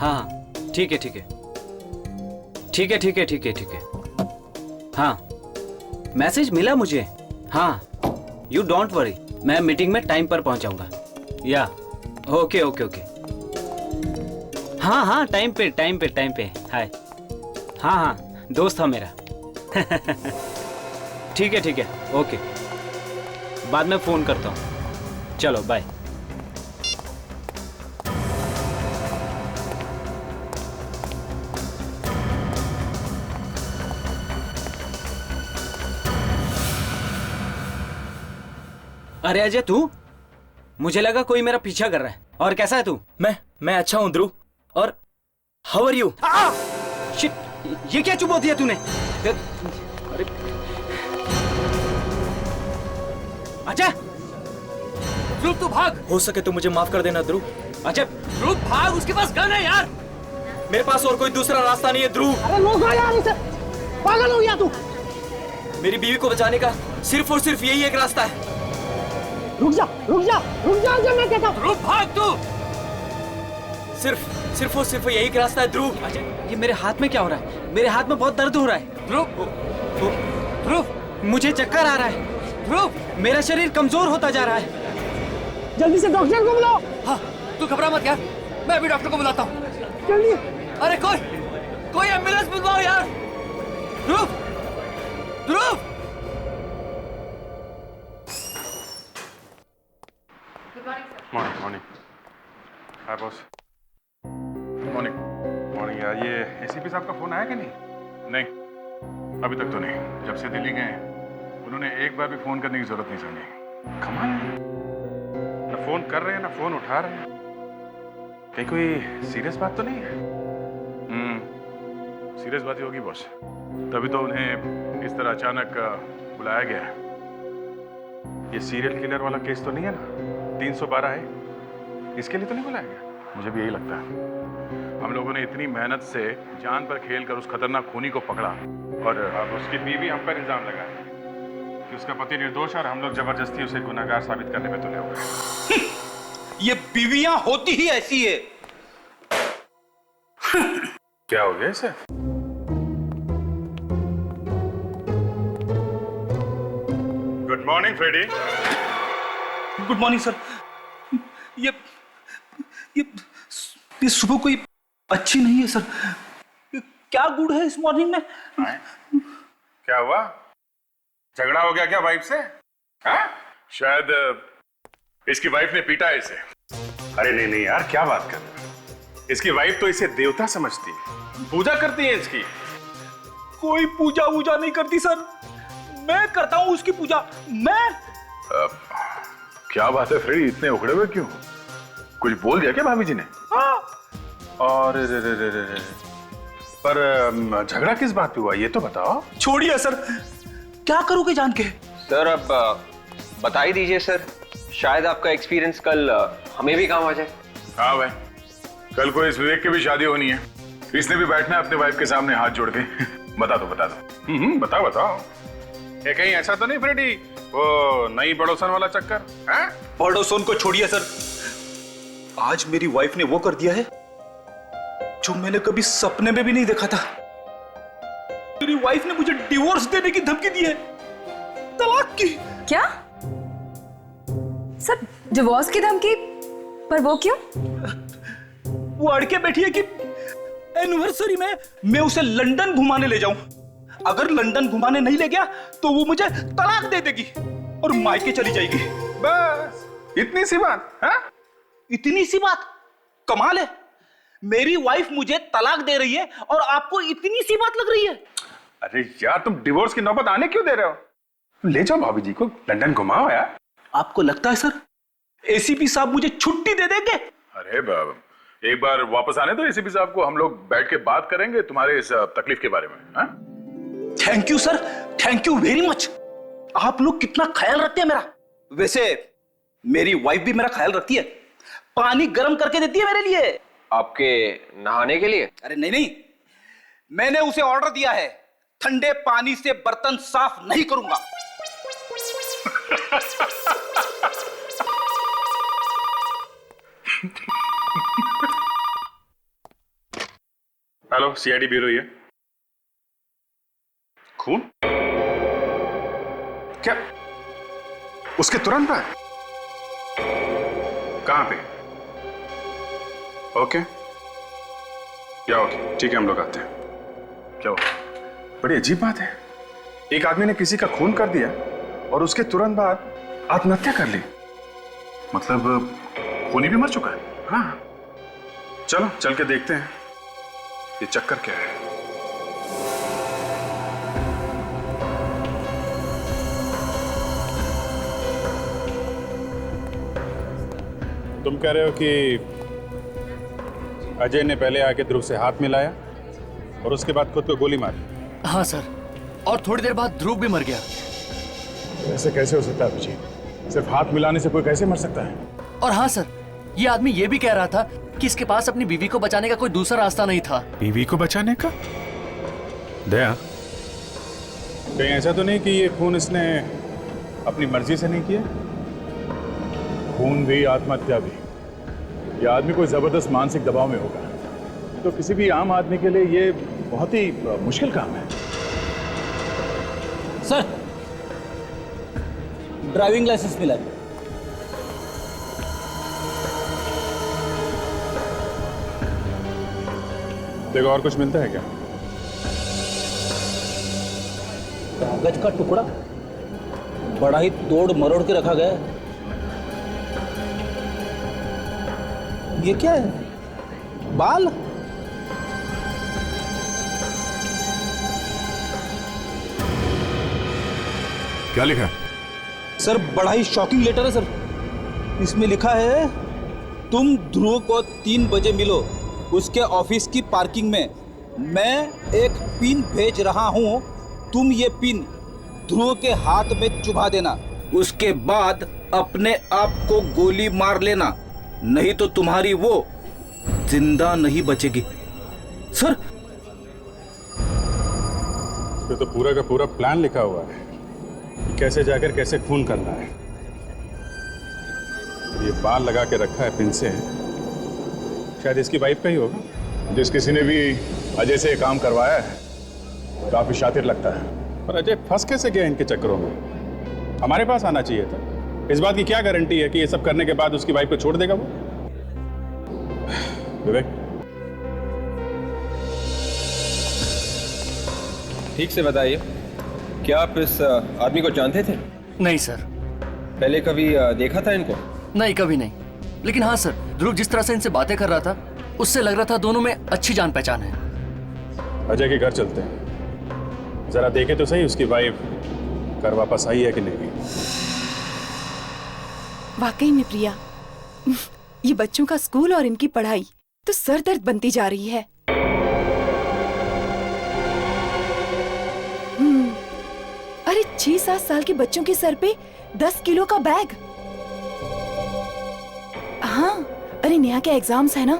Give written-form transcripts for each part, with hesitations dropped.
हाँ ठीक है ठीक है ठीक है ठीक है ठीक है ठीक है। हाँ मैसेज मिला मुझे। हाँ यू डोंट वरी, मैं मीटिंग में टाइम पर पहुंच जाऊंगा। या ओके ओके ओके। हाँ हाँ टाइम पे टाइम पे टाइम पे। हाय। हाँ हाँ दोस्त था मेरा। ठीक है ओके, बाद में फोन करता हूँ। चलो बाय। अरे अजय तू, मुझे लगा कोई मेरा पीछा कर रहा है। और कैसा है तू? मैं अच्छा हूं ध्रुव। और हाउ आर यू? शिट, ये क्या चुप दिया तूने? अरे अजय, ध्रुव तू भाग। हो सके तो मुझे माफ कर देना ध्रुव। अजय ध्रुव भाग, उसके पास गन है यार। मेरे पास और कोई दूसरा रास्ता नहीं है ध्रुव। अरे रोको यार इसे, पागल हो गया तू? मेरी बीवी को बचाने का सिर्फ और सिर्फ यही एक रास्ता है। रुक जा जब मैं कहता हूँ। ध्रुव भाग तू। सिर्फ और सिर्फ यही एक रास्ता है ध्रुव। अजय, ये मेरे हाथ में क्या हो रहा है? मेरे हाथ में बहुत दर्द हो रहा है। ध्रुव मुझे चक्कर आ रहा है। ध्रुव मेरा शरीर कमजोर होता जा रहा है। जल्दी से डॉक्टर को बुलाओ। हाँ तू घबरा मत यार, मैं अभी डॉक्टर को बुलाता हूँ। जल्दी। अरे कोई एम्बुलेंस बुलवाओ यार। ध्रुव मॉर्निंग। हाय बॉस। मॉर्निंग यार, ये एसीपी साहब का फोन आया कि नहीं? नहीं अभी तक तो नहीं। जब से दिल्ली गए उन्होंने एक बार भी फोन करने की जरूरत नहीं समझी। कमाल है, ना फोन कर रहे हैं ना फोन उठा रहे हैं। कहीं कोई सीरियस बात तो नहीं है? सीरियस बात ही होगी बॉस, तभी तो उन्हें इस तरह अचानक बुलाया गया है। ये सीरियल किलर वाला केस तो नहीं है ना? 312 है, इसके लिए तो नहीं बुलाया गया? मुझे भी यही लगता है। हम लोगों ने इतनी मेहनत से जान पर खेल कर उस खतरनाक खूनी को पकड़ा, और अब उसकी बीवी हम पर इल्जाम लगाए कि उसका पति निर्दोष है और हम लोग जबरदस्ती उसे गुनहगार साबित करने में तुले हुए हैं। ये बीवियां होती ही ऐसी है। क्या हो गया इसे? Good morning Freddy. Good morning sir. ये सुबह कोई अच्छी नहीं है सर। क्या गुड है इस मॉर्निंग में? क्या हुआ? झगड़ा हो गया क्या वाइफ से? हाँ? शायद इसकी वाइफ ने पीटा है इसे। अरे नहीं यार, क्या बात कर रहे हो? इसकी वाइफ तो इसे देवता समझती है, पूजा करती है इसकी। कोई पूजा वूजा नहीं करती सर, मैं करता हूं उसकी पूजा। मैं क्या बात है फ्रेडी, इतने उखड़े हुए क्यों? कुछ बोल दिया क्या भाभी जी ने? हाँ। और पर झगड़ा किस बात पे हुआ ये तो बताओ। छोड़िए सर, क्या करोगे जान के? सर अब बता ही दीजिए सर, शायद आपका एक्सपीरियंस कल हमें भी काम आ जाए। हाँ भाई, कल को इस विवेक की भी शादी होनी है, इसने भी बैठना है अपने वाइफ के सामने हाथ जोड़ के। बता दो बताओ। ये कहीं ऐसा तो नहीं फ्रेडी, वो नई पड़ोसन वाला चक्कर? पड़ोसन को छोड़िए सर, आज मेरी वाइफ ने वो कर दिया है जो मैंने कभी सपने में भी नहीं देखा था। मेरी वाइफ ने मुझे डिवोर्स देने की धमकी दी है, तलाक की। क्या सर, डिवोर्स की धमकी? पर वो क्यों? वो अड़के बैठी है कि एनिवर्सरी में मैं उसे लंदन घुमाने ले जाऊं। अगर लंदन घुमाने नहीं ले गया तो वो मुझे तलाक दे देगी और मायके चली जाएगी। बस इतनी सी बात? इतनी सी बात? कमाल है, मेरी वाइफ मुझे तलाक दे रही है और आपको इतनी सी बात लग रही है? अरे यार, तुम डिवोर्स की नौबत आने क्यों दे रहे हो? ले जाओ भाभी जी को लंदन घुमाओ यार। आपको लगता है सर एसीपी साहब मुझे छुट्टी दे देंगे? अरे बाबा, एक बार वापस आने दो एसीपी साहब को, हम लोग बैठ के बात करेंगे तुम्हारे इस तकलीफ के बारे में। Thank you sir, thank you very much. आप लोग कितना ख्याल रखते हैं मेरा। वैसे मेरी वाइफ भी मेरा ख्याल रखती है, पानी गर्म करके देती है मेरे लिए। आपके नहाने के लिए? अरे नहीं, मैंने उसे ऑर्डर दिया है, ठंडे पानी से बर्तन साफ नहीं करूंगा। हेलो, सीआईडी ब्यूरो ये। खून? क्या उसके तुरंत बाद? कहां पे? ओके, क्या ओके, ठीक है, हम लोग आते हैं। क्या हुआ? बड़ी अजीब बात है, एक आदमी ने किसी का खून कर दिया और उसके तुरंत बाद आत्महत्या कर ली। मतलब खूनी भी मर चुका है। हाँ, चलो चल के देखते हैं ये चक्कर क्या है। तुम कह रहे हो कि अजय ने पहले आके ध्रुव से हाथ मिलाया और उसके बाद खुद को गोली मारी? हाँ सर, और थोड़ी देर बाद ध्रुव भी मर गया। ऐसे कैसे हो सकता है अभिजीत? सिर्फ हाथ मिलाने से कोई कैसे मर सकता है? और हाँ सर, ये आदमी ये भी कह रहा था कि इसके पास अपनी बीवी को बचाने का कोई दूसरा रास्ता नहीं था। बीवी को बचाने का? दया, कहीं ऐसा तो नहीं कि ये खून इसने अपनी मर्जी से नहीं किया? खून भी, आत्महत्या भी, ये आदमी कोई जबरदस्त मानसिक दबाव में होगा। तो किसी भी आम आदमी के लिए ये बहुत ही मुश्किल काम है। सर, ड्राइविंग लाइसेंस मिला है। देखो, और कुछ मिलता है क्या? कागज का टुकड़ा बड़ा ही तोड़ मरोड़ के रखा गया है। ये क्या है? बाल? क्या लिखा है? सर, बड़ा ही शॉकिंग लेटर है सर। इसमें लिखा है, तुम ध्रुव को 3 बजे मिलो उसके ऑफिस की पार्किंग में। मैं एक पिन भेज रहा हूं, तुम ये पिन ध्रुव के हाथ में चुभा देना। उसके बाद अपने आप को गोली मार लेना, नहीं तो तुम्हारी वो जिंदा नहीं बचेगी। सर, ये तो पूरा का पूरा प्लान लिखा हुआ है कि कैसे जाकर कैसे खून करना है। ये बाल लगा के रखा है पिन से, शायद इसकी वाइफ का ही होगा। जिस किसी ने भी अजय से काम करवाया है काफी शातिर लगता है। पर अजय फंस कैसे गया इनके चक्करों में? हमारे पास आना चाहिए था। इस बात की क्या गारंटी है कि ये सब करने के बाद उसकी वाइफ को छोड़ देगा वो? विवेक, ठीक से बताइए, क्या आप इस आदमी को जानते थे? नहीं सर। पहले कभी देखा था इनको? नहीं, कभी नहीं। लेकिन हाँ सर, ध्रुव जिस तरह से इनसे बातें कर रहा था, उससे लग रहा था दोनों में अच्छी जान पहचान है। अजय के घर चलते हैं, जरा देखे तो सही उसकी वाइफ घर वापस आई है कि नहीं। वाकई में प्रिया, ये बच्चों का स्कूल और इनकी पढ़ाई तो सर दर्द बनती जा रही है। अरे 6-7 साल के बच्चों के सर पे 10 किलो का बैग। हाँ, अरे नेहा के एग्जाम्स है ना।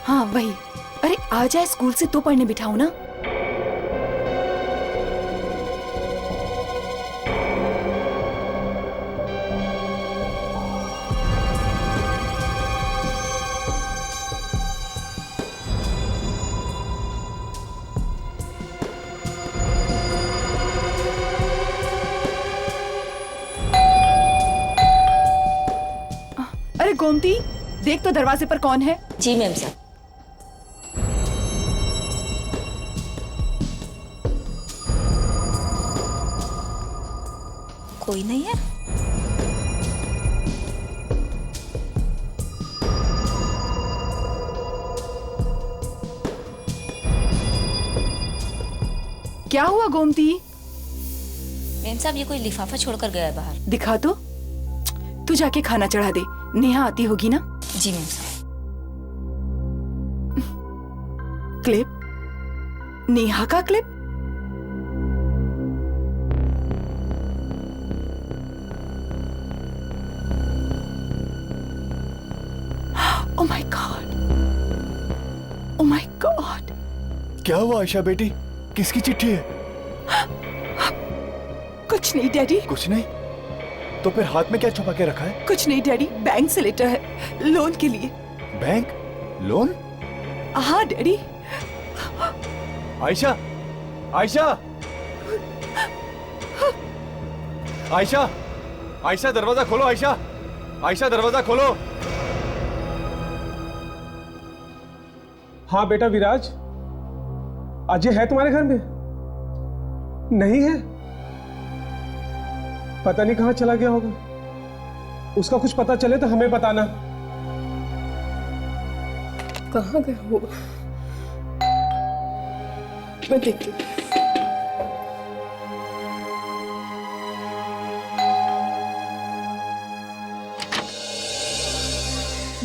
हाँ वही। अरे आ जाए स्कूल से तो पढ़ने बिठाओ ना। अरे गोमती, देख तो दरवाजे पर कौन है। जी मैम साहब। कोई नहीं है। क्या हुआ गोमती? मैम साहब, ये कोई लिफाफा छोड़कर गया है बाहर। दिखा तो। तू जाके खाना चढ़ा दे, नेहा आती होगी ना। जी मैम साहब। क्लिप? नेहा का clip? Oh my God! Oh my God! क्या हुआ आयशा बेटी? किसकी चिट्ठी है? कुछ नहीं डैडी, कुछ नहीं? तो फिर हाथ में क्या छुपा के रखा है? कुछ नहीं डैडी, बैंक से लेटर है लोन के लिए। बैंक? लोन? हाँ डैडी। आयशा, आयशा, आयशा, आयशा दरवाजा खोलो। आयशा, आयशा दरवाजा खोलो। हाँ बेटा विराज, अजय है तुम्हारे घर में? नहीं है? पता नहीं कहां चला गया होगा। उसका कुछ पता चले तो हमें बताना। कहां गया होगा, मैं देखती हूँ।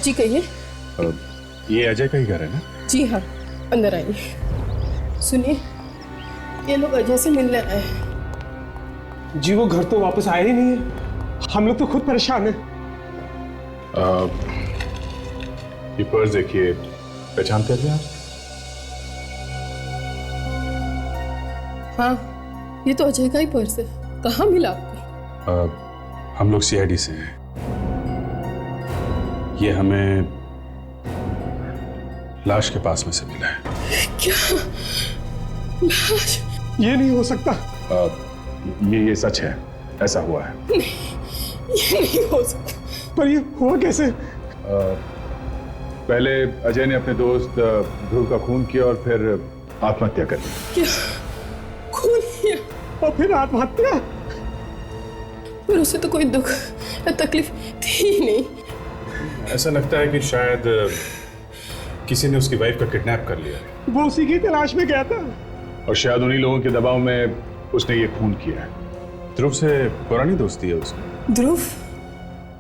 जी कहिए। ये अजय का ही घर है ना? जी हाँ, अंदर आइए। सुनिए, ये लोग अजय से मिलने आए हैं। जी वो घर तो वापस आया ही नहीं है, हम लोग तो खुद परेशान हैं। ये पर्स देखिए, पहचानते थे आप? हाँ, ये तो अजय का ही पर्स है। कहाँ मिला आपको? हम लोग सीआईडी से हैं। ये हमें लाश के पास में से मिला है। क्या? लाश? ये नहीं हो सकता। ये सच है, ऐसा हुआ है। नहीं, ये नहीं हो सकता। पर ये हुआ कैसे? पहले अजय ने अपने दोस्त ध्रुव का खून किया और फिर आत्महत्या कर ली। क्या? खून किया? और फिर आत्महत्या? पर उसे तो कोई दुख या तकलीफ थी ही नहीं। ऐसा लगता है कि शायद किसी ने उसकी वाइफ का किडनैप कर लिया। वो उसी की तलाश में गया था और शायद उन्हीं लोगों के दबाव में उसने ये खून किया है। ध्रुव से पुरानी दोस्ती है उसकी। ध्रुव?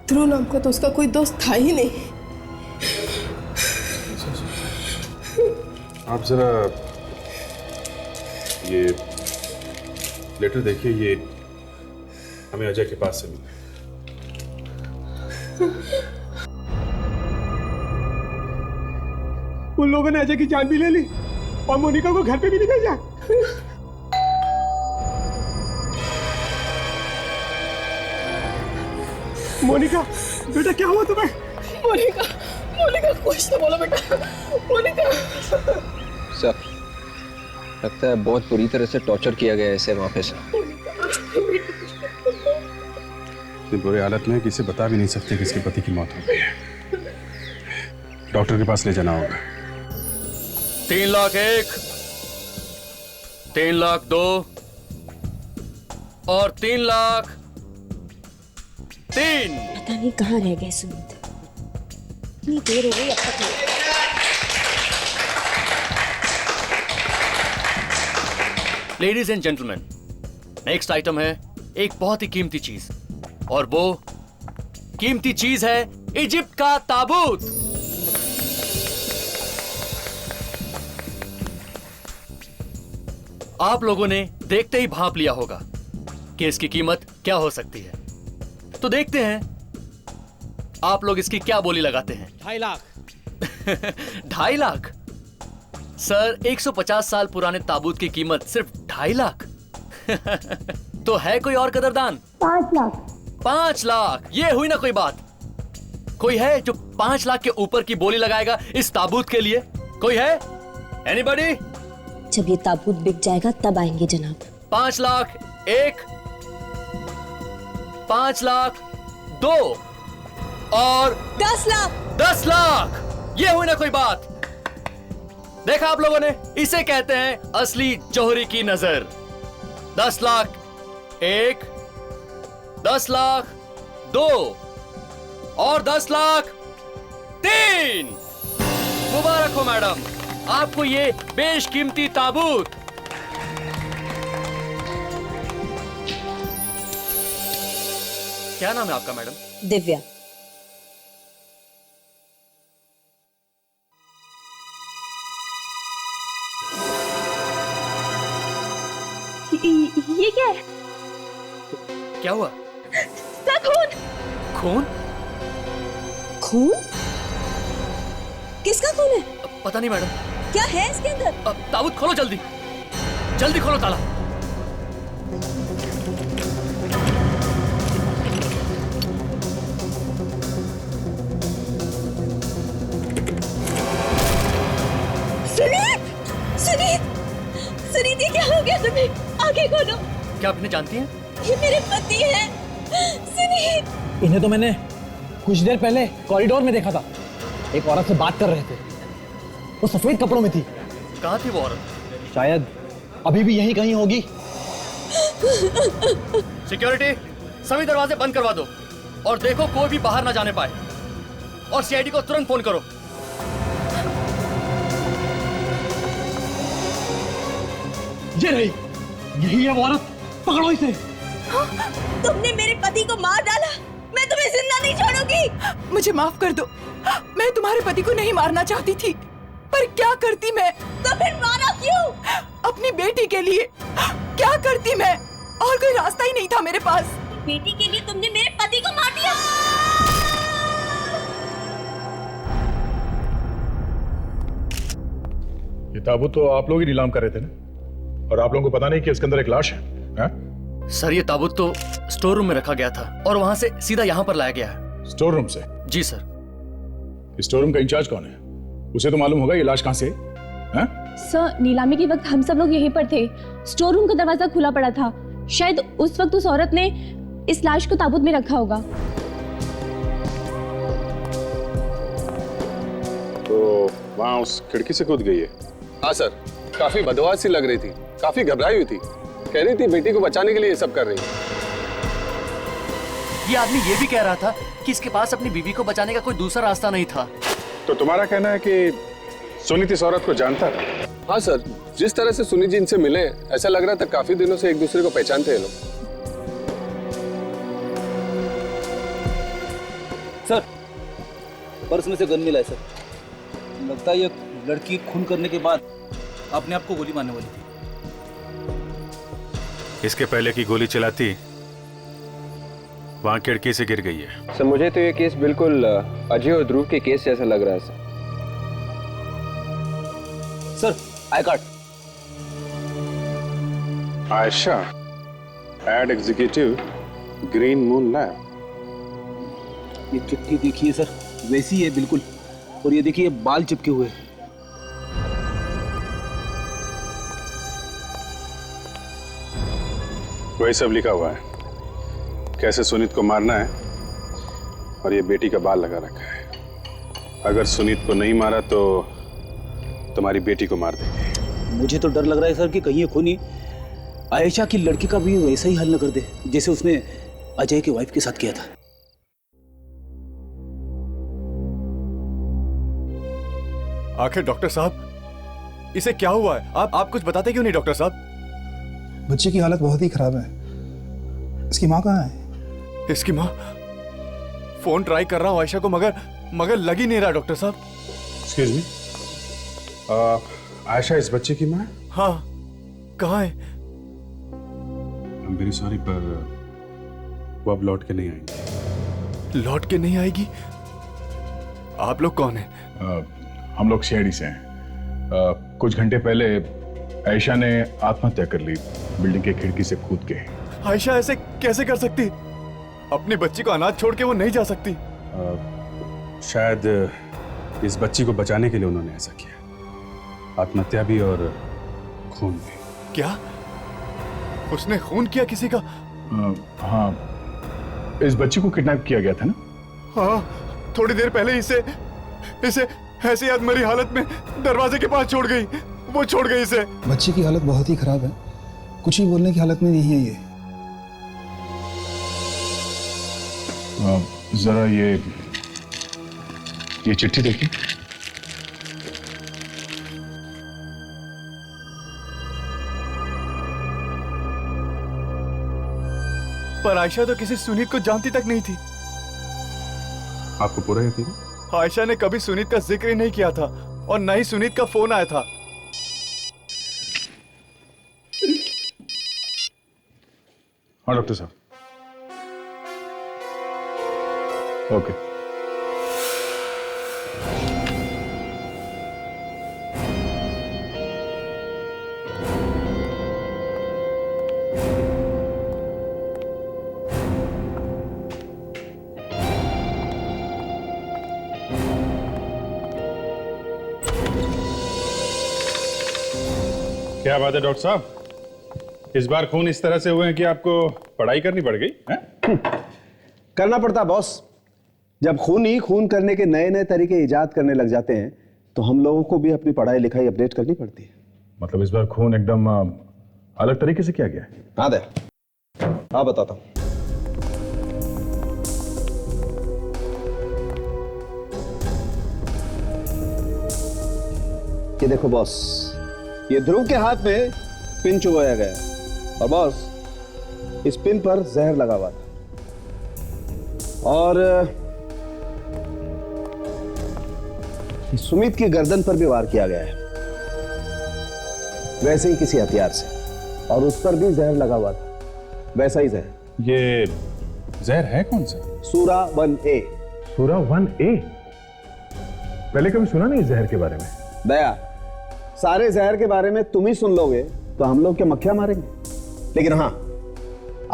ध्रुव नाम का तो उसका कोई दोस्त था ही नहीं। आप जरा ये लेटर देखिए, ये हमें अजय के पास से मिला। उन लोगों ने अजय की जान भी ले ली और मोनिका को घर पे भी नहीं भेजा। मोनिका, बेटा क्या हुआ तुम्हें? मोनिका, मोनिका कुछ तो बोलो बेटा। मोनिका। सर, लगता है बहुत बुरी तरह से टॉर्चर किया गया है इसे वहाँ पे सर। इतनी बुरी हालत में किसी बता भी नहीं सकते कि इसके पति की मौत हो गई है। डॉक्टर के पास ले जाना होगा। 3 लाख 1, 3 लाख 2 और 3 लाख 3। पता नहीं कहाँ रह गए सुमित, इतनी देर हो गई अब तक नहीं। Ladies and gentleman, next item है एक बहुत ही कीमती चीज, और वो कीमती चीज है इजिप्ट का ताबूत। आप लोगों ने देखते ही भांप लिया होगा कि इसकी कीमत क्या हो सकती है। तो देखते हैं आप लोग इसकी क्या बोली लगाते हैं। 2.5 लाख। 2.5 लाख? सर, 150 साल पुराने ताबूत की कीमत सिर्फ 2.5 लाख? तो है कोई और कदरदान? 5 लाख। 5 लाख? ये हुई ना कोई बात। कोई है जो 5 लाख के ऊपर की बोली लगाएगा इस ताबूत के लिए? कोई है? एनीबॉडी? जब ये ताबूत बिक जाएगा तब आएंगे जनाब। 5 लाख 1, 5 लाख 2 और 10 लाख। 10 लाख? ये हुई ना कोई बात। देखा आप लोगों ने, इसे कहते हैं असली जौहरी की नजर। 10 लाख 1, 10 लाख 2 और 10 लाख 3। मुबारक हो मैडम, आपको ये बेशकीमती ताबूत। क्या नाम है आपका मैडम? दिव्या। ये क्या है? क्या हुआ? सर, खून। खून? खून? किसका खून है? पता नहीं मैडम। क्या है इसके अंदर? ताबूत खोलो, जल्दी जल्दी खोलो ताला। सुनीत, सुनीत, सुनीत, ये क्या हो गया तुम्हें? आंखें खोलो। क्या आपने जानती हैं? ये मेरे पति हैं। सुनीत, इन्हें तो मैंने कुछ देर पहले कॉरिडोर में देखा था। एक औरत से बात कर रहे थे। वो सफेद कपड़ों में थी। कहाँ थी वो औरत? शायद अभी भी यहीं कहीं होगी। सिक्योरिटी, सभी दरवाजे बंद करवा दो और देखो कोई भी बाहर ना जाने पाए। और सीआईडी को तुरंत फोन करो। ये रही, यही है वो औरत। पकड़ो इसे। तुमने मेरे पति को मार डाला। मैं तुम्हें जिंदा नहीं छोड़ूंगी। मुझे माफ कर दो। मैं तुम्हारे पति को नहीं मारना चाहती थी, पर क्या करती मैं? तो फिर मारा क्यों? अपनी बेटी के लिए। क्या करती मैं? और कोई रास्ता ही नहीं था मेरे पास। बेटी के लिए तुमने मेरे पति को मार दिया। ये ताबूत तो आप लोग ही नीलाम कर रहे थे ना? और आप लोगों को पता नहीं कि इसके अंदर एक लाश है? सर, ये ताबूत तो स्टोर रूम में रखा गया था और वहां से सीधा यहाँ पर लाया गया है। स्टोर रूम से? जी सर। स्टोर रूम का इंचार्ज कौन है? उसे तो मालूम होगा ये लाश कहाँ से है? सर, नीलामी के वक्त हम सब लोग यहीं पर थे। स्टोर रूम का दरवाजा खुला पड़ा था। शायद उस वक्त उस औरत ने इस लाश को ताबूत में रखा होगा। तो वहाँ उस खिड़की से कूद गई है? हाँ सर, काफी बदवास सी लग रही थी, काफी घबराई हुई थी। कह रही थी बेटी को बचाने के लिए ये सब कर रही है। ये आदमी ये भी कह रहा था कि इसके पास अपनी बीवी को बचाने का कोई दूसरा रास्ता नहीं था। तो तुम्हारा कहना है कि सुनीत इस औरत को जानता था? हाँ सर, जिस तरह से सुनीत जी इनसे मिले, ऐसा लग रहा था काफी दिनों से एक दूसरे को पहचानते हैं लोग। सर, पर्स में से गन मिला है सर। लगता है ये लड़की खून करने के बाद अपने आप को गोली मारने वाली थी। इसके पहले की गोली चलाती वहां खिड़की से गिर गई है। सर, मुझे तो ये केस बिल्कुल अजय और ध्रुव के केस जैसा लग रहा है sir. Sir, I card. Ayesha, ad executive, green moon lab. ये चिट्ठी देखिए सर, वैसी है बिल्कुल। और ये देखिए बाल चिपके हुए। वही सब लिखा हुआ है, कैसे सुनीत को मारना है, और ये बेटी का बाल लगा रखा है। अगर सुनीत को नहीं मारा तो तुम्हारी बेटी को मार देंगे। मुझे तो डर लग रहा है सर कि कहीं ये खूनी आयशा की लड़की का भी वैसा ही हल न कर दे जैसे उसने अजय की वाइफ के साथ किया था। आखिर डॉक्टर साहब, इसे क्या हुआ है? आप कुछ बताते क्यों नहीं डॉक्टर साहब? बच्चे की हालत बहुत ही खराब है। इसकी माँ कहाँ है? इसकी माँ? फोन ट्राई कर रहा हूँ आयशा को, मगर लग ही नहीं रहा डॉक्टर साहब। एक्सक्यूज मी, आयशा इस बच्चे की माँ है? हाँ, कहाँ है? आई एम वेरी सॉरी, पर वो अब लौट के नहीं आएंगे। लौट के नहीं आएगी? आप लोग कौन हैं? हम लोग शेडी से हैं। कुछ घंटे पहले आयशा ने आत्महत्या कर ली, बिल्डिंग के खिड़की से कूद के। आयशा ऐसे कैसे कर सकती? अपनी बच्ची को अनाथ छोड़ के वो नहीं जा सकती। शायद इस बच्ची को बचाने के लिए उन्होंने ऐसा किया। आत्महत्या भी और खून भी। क्या? उसने खून किया किसी का? हाँ, इस बच्ची को किडनैप किया गया था ना? हाँ, थोड़ी देर पहले इसे ऐसी अधमरी हालत में दरवाजे के पास छोड़ गई। वो छोड़ गई इसे। बच्चे की हालत बहुत ही खराब है, कुछ ही बोलने की हालत में नहीं है ये। जरा ये चिट्ठी देखिए। पर आयशा तो किसी सुनीत को जानती तक नहीं थी। आपको पूरा यकीन? आयशा ने कभी सुनीत का जिक्र ही नहीं किया था और न ही सुनीत का फोन आया था। हाँ डॉक्टर साहब। ओके। क्या बात है डॉक्टर साहब, इस बार खून इस तरह से हुए हैं कि आपको पढ़ाई करनी पड़ गई है? करना पड़ता बॉस। जब खून ही खून करने के नए नए तरीके इजाद करने लग जाते हैं तो हम लोगों को भी अपनी पढ़ाई लिखाई अपडेट करनी पड़ती है। मतलब इस बार खून एकदम अलग तरीके से किया गया है? हाँ दे, हाँ बताता हूँ। ये देखो बॉस, ये ध्रुव के हाथ में पिन चुभाया गया और बॉस इस पिन पर जहर लगा हुआ था और सुमित की गर्दन पर भी वार किया गया है, वैसे ही किसी हथियार से, और उस पर भी जहर लगा हुआ था, वैसा ही जहर। ये जहर है कौन सा? सूरा 1A। सूरा 1A? पहले कभी सुना नहीं इस जहर के बारे में। दया, सारे जहर के बारे में तुम ही सुन लोगे तो हम लोग क्या मक्खियां मारेंगे। लेकिन हाँ,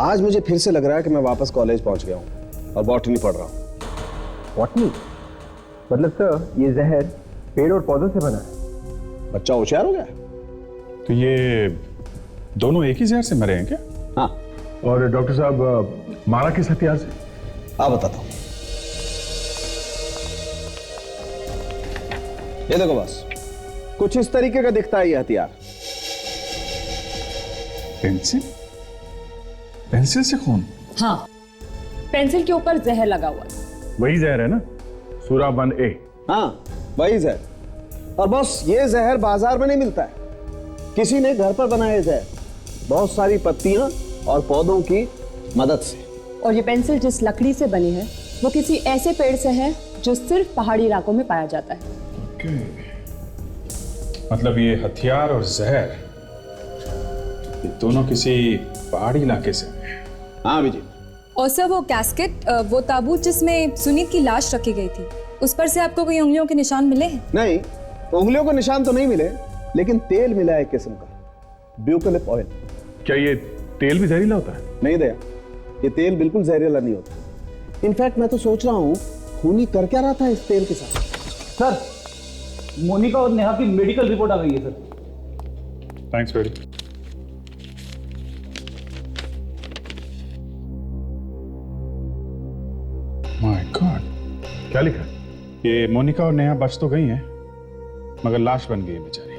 आज मुझे फिर से लग रहा है कि मैं वापस कॉलेज पहुंच गया हूं और बॉटनी पढ़ रहा हूं। बॉटनी? मतलब सर ये जहर पेड़ और पौधों से बना है। बच्चा होशियार हो गया। तो ये दोनों एक ही जहर से मरे हैं क्या? हाँ। और डॉक्टर साहब मारा किस हथियार से? हाँ बताता हूं। ये देखो बस, कुछ इस तरीके का दिखता है ये हथियार। पेंसिल? पेंसिल से खून? हाँ, पेंसिल के ऊपर जहर लगा हुआ है। वही जहर है ना, सूरा 1A? हाँ वही जहर। और बॉस ये जहर बाजार में नहीं मिलता है, किसी ने घर पर बनाया जहर, बहुत सारी पत्तियां और पौधों की मदद से। और ये पेंसिल जिस लकड़ी से बनी है वो किसी ऐसे पेड़ से है जो सिर्फ पहाड़ी इलाकों में पाया जाता है। मतलब ये हथियार और जहर ये दोनों किसी पहाड़ी इलाके से हैं। हाँ विजय। और सर वो कैस्केट, वो ताबूत जिसमें सुनीत की लाश रखी गई थी, उस पर से आपको कोई उंगलियों के निशान मिले हैं? नहीं, उंगलियों के निशान तो नहीं मिले, लेकिन तेल मिला है एक किस्म का, ब्यूकलिप ऑयल। क्या ये तेल भी जहरीला होता है? नहीं दया, ये तेल बिल्कुल जहरीला नहीं होता। इनफैक्ट मैं तो सोच रहा हूँ खूनी कर क्या रहा था इस तेल के साथ। सर, मोनिका और नेहा की मेडिकल रिपोर्ट आ गई है सर। थैंक्स बेटी। माय गॉड, क्या लिखा? ये मोनिका और नेहा बच तो गई हैं, मगर लाश बन गई है बेचारी।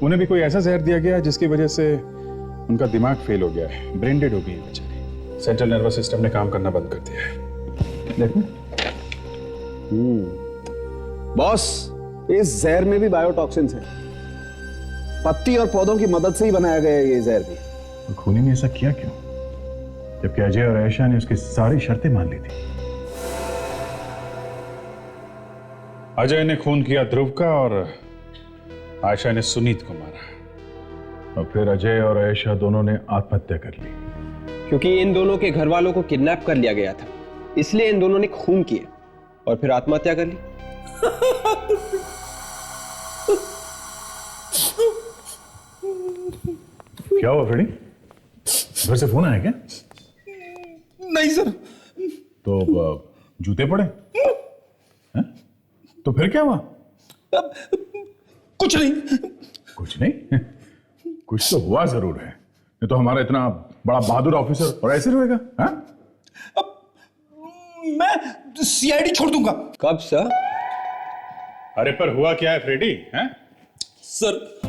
उन्हें भी कोई ऐसा जहर दिया गया जिसकी वजह से उनका दिमाग फेल हो गया है, ब्रेन डेड हो गई है बेचारी। सेंट्रल नर्वस सिस्टम ने काम करना बंद कर दिया है। देखो। बॉस, इस जहर में भी बायोटॉक्सिन्स हैं, पत्ती और पौधों की मदद से ही बनाया गया है ये जहर भी। तो खूनी ने ऐसा किया क्यों, जबकि अजय और आयशा ने उसकी सारी शर्तें मान ली थी? अजय ने खून किया ध्रुव का और आयशा ने सुनीत को मारा, और फिर अजय और आयशा दोनों ने आत्महत्या कर ली। क्योंकि इन दोनों के घर वालों को किडनैप कर लिया गया था, इसलिए इन दोनों ने खून किया और फिर आत्महत्या कर ली। क्या हुआ फ्रेडी, घर से फोन आया क्या? नहीं सर। तो जूते पड़े हैं? तो फिर क्या हुआ? कुछ नहीं। कुछ नहीं? कुछ तो हुआ जरूर है, नहीं तो हमारा इतना बड़ा बहादुर ऑफिसर और ऐसे रहेगा? मैं सीआईडी छोड़ दूंगा। कब सर? अरे पर हुआ क्या है फ्रेडी? हैं? सर,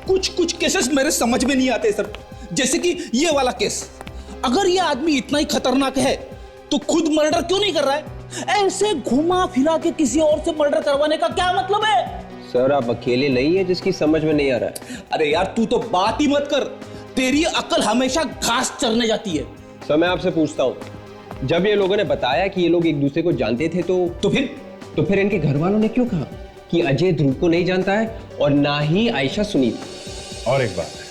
कुछ केसेस मेरे समझ में नहीं आते सर, जैसे कि ये वाला केस। अगर ये आदमी इतना ही खतरनाक है तो खुद मर्डर क्यों नहीं कर रहा है? ऐसे घुमा फिरा के किसी और से मर्डर करवाने का क्या मतलब है? सर आप अकेले नहीं है जिसकी समझ में नहीं आ रहा है। अरे यार तू तो बात ही मत कर, तेरी अकल हमेशा घास चरने जाती है। सर मैं आपसे पूछता हूँ, जब ये लोगों ने बताया कि ये लोग एक दूसरे को जानते थे तो फिर इनके घर वालों ने क्यों कहा कि अजय ध्रुव को नहीं जानता है और ना ही आयशा सुनीत? और एक बात है,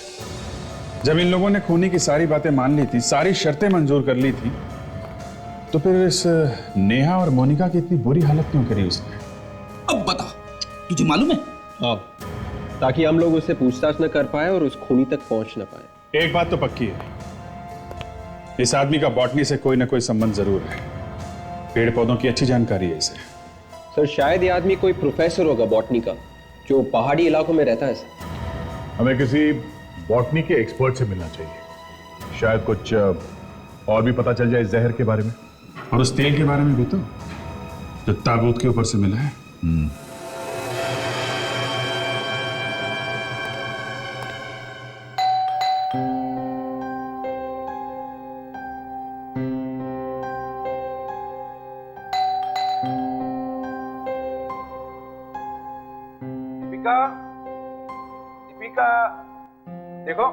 जब इन लोगों ने खूनी की सारी बातें मान ली थी, सारी शर्तें मंजूर कर ली थी, तो फिर इस नेहा और मोनिका की इतनी बुरी हालत क्यों करी उसने? अब बता, तुझे मालूम है? हाँ, ताकि हम लोग उससे पूछताछ न कर पाए और उस खूनी तक पहुंच न पाए। एक बात तो पक्की है, इस आदमी का बॉटनी से कोई ना कोई संबंध जरूर है, पेड़ पौधों की अच्छी जानकारी है इसे। सर शायद ये आदमी कोई प्रोफेसर होगा बॉटनी का, जो पहाड़ी इलाकों में रहता है सर। हमें किसी बॉटनी के एक्सपर्ट से मिलना चाहिए, शायद कुछ और भी पता चल जाए इस जहर के बारे में और उस तेल के बारे में भी, तो जो ताबूत के ऊपर से मिला है। दीपिका, देखो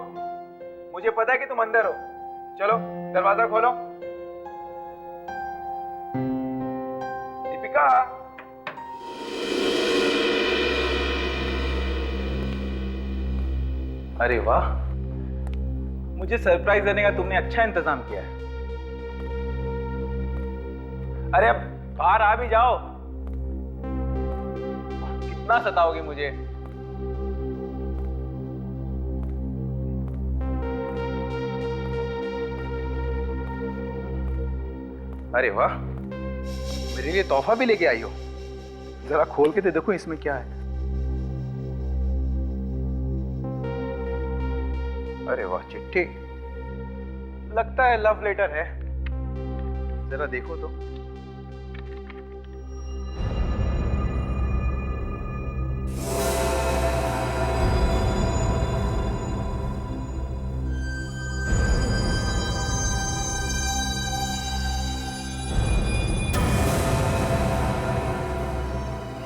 मुझे पता है कि तुम अंदर हो, चलो दरवाजा खोलो। दीपिका, अरे वाह, मुझे सरप्राइज देने का तुमने अच्छा इंतजाम किया है। अरे अब बाहर आ भी जाओ, कितना सताओगी मुझे। अरे वाह, मेरे लिए तोहफा भी लेके आई हो। जरा खोल के तो देखो इसमें क्या है। अरे वाह, चिट्ठी, लगता है लव लेटर है। जरा देखो तो।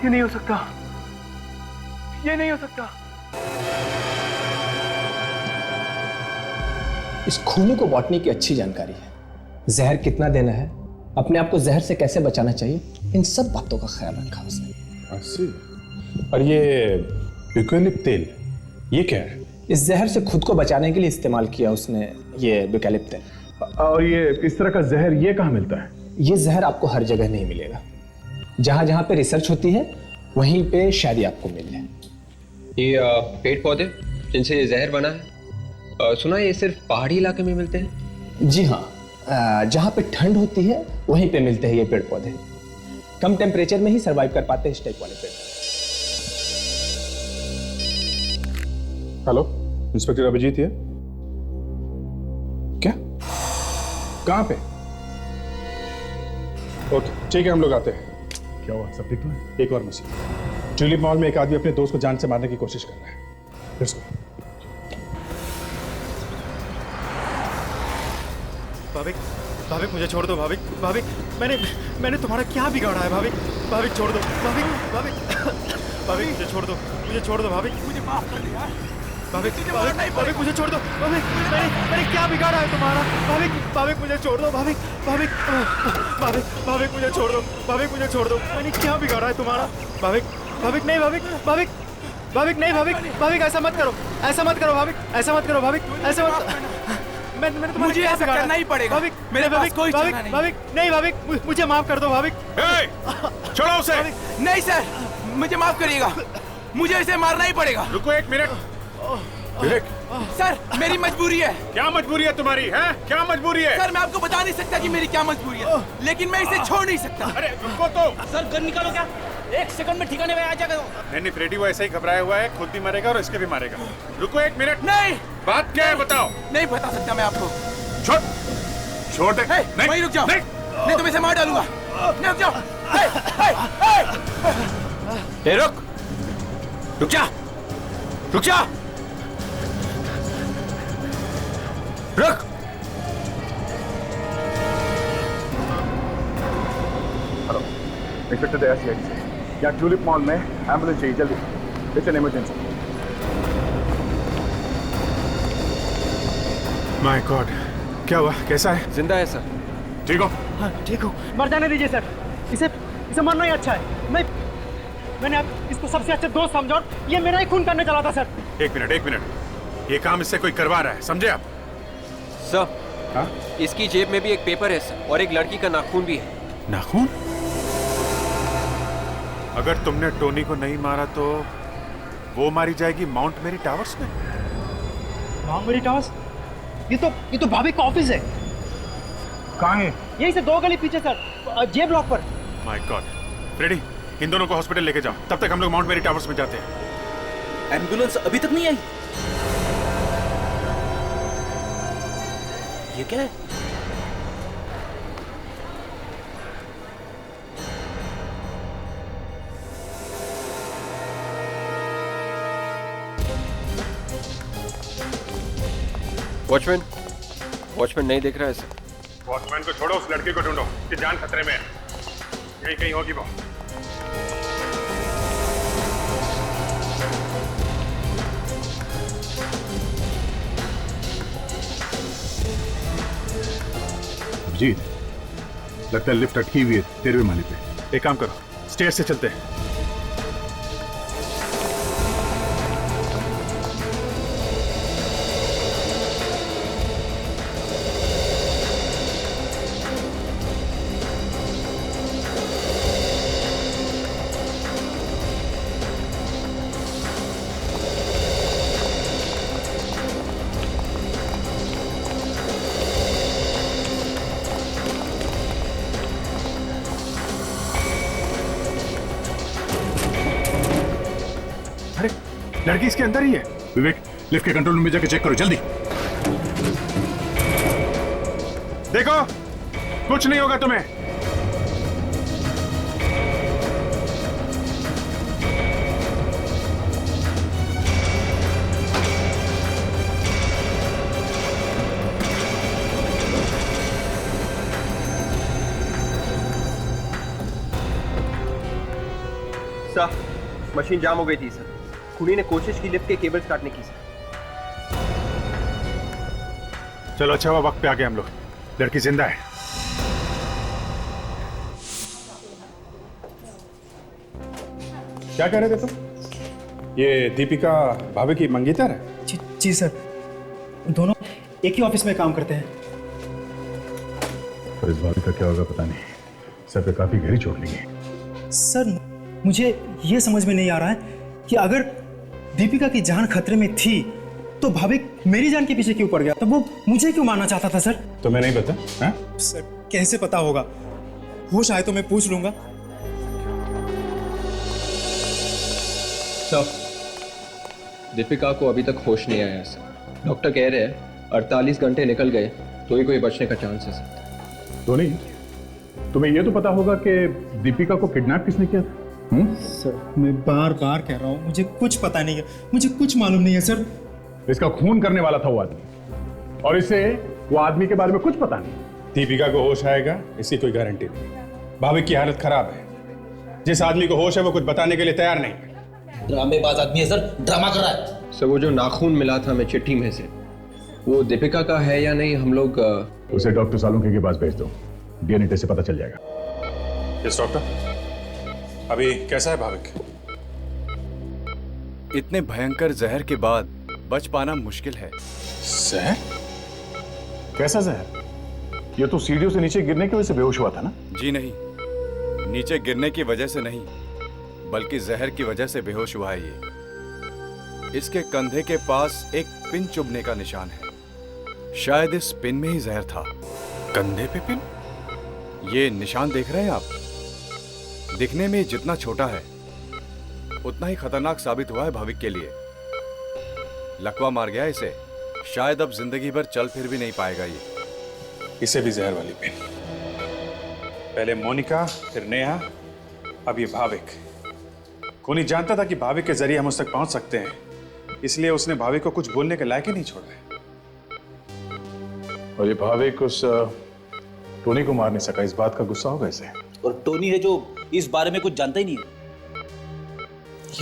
ये नहीं हो सकता, ये नहीं हो सकता। इस खूनी को बॉटनी की अच्छी जानकारी है, जहर कितना देना है, अपने आप को जहर से कैसे बचाना चाहिए, इन सब बातों का ख्याल रखा उसने। अच्छा, और ये यूकेलिप्ट तेल, ये क्या है? इस जहर से खुद को बचाने के लिए इस्तेमाल किया उसने ये यूकेलिप्ट तेल। और ये इस तरह का जहर ये कहाँ मिलता है? ये जहर आपको हर जगह नहीं मिलेगा, जहां जहां पे रिसर्च होती है वहीं पे शायद ही आपको मिल जाए। ये पेड़ पौधे जिनसे ये जहर बना है, सुना ये सिर्फ पहाड़ी इलाके में मिलते हैं? जी हाँ, जहां पे ठंड होती है वहीं पे मिलते हैं ये पेड़ पौधे। कम टेम्परेचर में ही सरवाइव कर पाते हैं इस टाइप वाले पेड़। हेलो, इंस्पेक्टर अभिजीत है? क्या? कहाँ पे? ओके, ठीक है, हम लोग आते हैं। क्या हुआ, सब ठीक तो है? एक और मसला, ट्यूलिप मॉल में एक आदमी अपने दोस्त को जान से मारने की कोशिश कर रहा है। Let's go. भाविक, भाविक मुझे छोड़ दो भाविक, भाविक मैंने तुम्हारा क्या बिगाड़ा है भाविक, भाविक छोड़ दो भाविक, भाविक भाविक मुझे छोड़ दो, मुझे छोड़ दो भाविक, मुझे माफ कर दिया भाविक, भाविक मुझे छोड़ दो भाविक, मैंने क्या बिगाड़ा है तुम्हारा भाविक, भाविक मुझे छोड़ दो भाविक, भाविक भाविक भाविक मुझे छोड़ दो भाविक, मुझे छोड़ दो, मैंने क्या बिगाड़ा है तुम्हारा भाविक, भाविक नहीं भाविक, भाविक भाविक नहीं भाविक, भाविक ऐसा मत करो, ऐसा मत करो भाविक, ऐसा मत करो भाविक, ऐसा मत, मैंने मुझे ऐसा करना ही पड़ेगा भाविक, मेरे भाविक, कोई भाविक, भाविक नहीं भाविक, मुझे माफ कर दो भाविक। छोड़ो उसे। नहीं सर, मुझे माफ करिएगा, मुझे इसे मारना ही पड़ेगा। रुको एक मिनट। विवेक, सर मेरी मजबूरी है। क्या मजबूरी है तुम्हारी? है क्या मजबूरी है? सर मैं आपको बता नहीं सकता कि मेरी क्या मजबूरी है, लेकिन मैं इसे छोड़ नहीं सकता। अरे रुको तो। सर गन निकालो, क्या एक सेकंड में ठिकाने में आ जाएगा। नहीं, फ्रेडी वो ऐसे ही घबराया हुआ है, खुद भी मरेगा और इसके भी मारेगा। रुको एक मिनट। नहीं, बात क्या है बताओ। नहीं बता सकता मैं आपको। छोड़ दे। नहीं, वहीं रुक जाओ, नहीं तो मैं इसे मार डालूंगा। नहीं रुक जाओ, रुक जा, रुक जा, रुक। हेलो, इंस्पेक्टर दया सीआईडी से। यहाँ ट्यूलिप मॉल में एम्बुलेंस चाहिए, जल्दी। It's an emergency. My God, क्या हुआ? कैसा है? जिंदा है सर। ठीक हो? हाँ ठीक हो। मर जाने दीजिए सर, इसे मरना ही अच्छा है। मैंने अब इसको सबसे अच्छे दोस्त समझा और ये मेरा ही खून करने चला था सर। एक मिनट, ये काम इससे कोई करवा रहा है, समझे आप? सर, हाँ? इसकी जेब में भी एक पेपर है सर, और एक लड़की का नाखून भी है। नाखून? अगर तुमने टोनी को नहीं मारा तो वो मारी जाएगी माउंट मेरी टावर्स में। माउंट मेरी टावर्स? ये तो भाभी का ऑफिस है। कहाँ है? यही से 2 गली पीछे सर, जे ब्लॉक पर। माय गॉड, फ्रेडी इन दोनों को हॉस्पिटल लेके जाओ, तब तक हम लोग माउंट मेरी टावर्स में जाते हैं। एम्बुलेंस अभी तक नहीं आई। ये क्या है? वॉचमैन, वॉचमैन नहीं देख रहा है इसे। वॉचमैन को छोड़ो, उस लड़की को ढूंढो, उसकी जान खतरे में है। यही कहीं होगी वो। अभिजीत, लगता है लिफ्ट अटकी हुई है 13वें माले पे। एक काम करो, स्टेयर से चलते हैं। लड़की इसके अंदर ही है। विवेक, लिफ्ट के कंट्रोल रूम में जाकर चेक करो जल्दी। देखो, कुछ नहीं होगा तुम्हें। सर, मशीन जाम हो गई थी सर। खूनी ने कोशिश की लिफ्ट के केबल्स काटने की सर। चलो अच्छा हुआ वक्त पे आ गए हम लोग। लड़की जिंदा है। क्या कह रहे थे तुम? ये दीपिका भाभी की मंगेतर है? जी सर, दोनों एक ही ऑफिस में काम करते हैं। पर इस भाभी का क्या होगा पता नहीं। सर पे काफी गहरी चोट लगी है। सर, मुझे ये समझ में नहीं आ रहा है कि अगर दीपिका की जान खतरे में थी तो भाविक मेरी जान के पीछे क्यों पड़ गया? तो वो मुझे क्यों मारना चाहता था सर? तुम्हें नहीं पता? हाँ? सर, कैसे पता होगा? होश आए तो मैं पूछ लूंगा। सर, दीपिका को अभी तक होश नहीं आया सर। डॉक्टर कह रहे हैं 48 घंटे निकल गए तो ही कोई बचने का चांस है सर। तो नहीं, तुम्हें ये तो पता होगा कि दीपिका को किडनैप किसने किया था? सर, मैं बार बार कह रहा हूँ, मुझे कुछ पता नहीं है, मुझे कुछ मालूम नहीं है सर। इसका खून करने वाला था वो आदमी, और इसे वो आदमी के बारे में कुछ पता नहीं। दीपिका को होश आएगा इसकी कोई गारंटी नहीं। भाविक की हालत खराब है। जिस आदमी को होश है वो कुछ बताने के लिए तैयार नहीं है। ड्रामेबाज आदमी है सर, ड्रामा कर रहा है। सर, वो जो नाखून मिला था हमें चिट्ठी में से, वो दीपिका का है या नहीं हम लोग उसे डॉक्टर सालुंखे के पास भेज दो। डीएनए टेस्ट से पता चल जाएगा। Yes doctor. अभी कैसा है भाविक? इतने भयंकर जहर के बाद बच पाना मुश्किल है। जहर? कैसा जहर? ये तो सीढ़ियों से नीचे गिरने की वजह से बेहोश हुआ था ना? जी नहीं, नीचे गिरने की वजह से नहीं, बल्कि जहर की वजह से बेहोश हुआ है ये। इसके कंधे के पास एक पिन चुभने का निशान है। शायद इस पिन में ही जहर था। कंधे पे पिन? ये निशान देख रहे हैं आप? दिखने में जितना छोटा है उतना ही खतरनाक साबित हुआ है भाविक के लिए। लकवा मार गया इसे। शायद अब जिंदगी भर चल फिर भी नहीं पाएगा ये। इसे भी जहर वाली पिन। पहले मोनिका, फिर नेहा, अब ये भाविक। खूनी जानता था कि भाविक के जरिए हम उस तक पहुंच सकते हैं, इसलिए उसने भाविक को कुछ बोलने के लायक ही नहीं छोड़ा। और ये भाविक उस टोनी को मार नहीं सका, इस बात का गुस्सा होगा इसे। और टोनी है जो इस बारे में कुछ जानता ही नहीं है।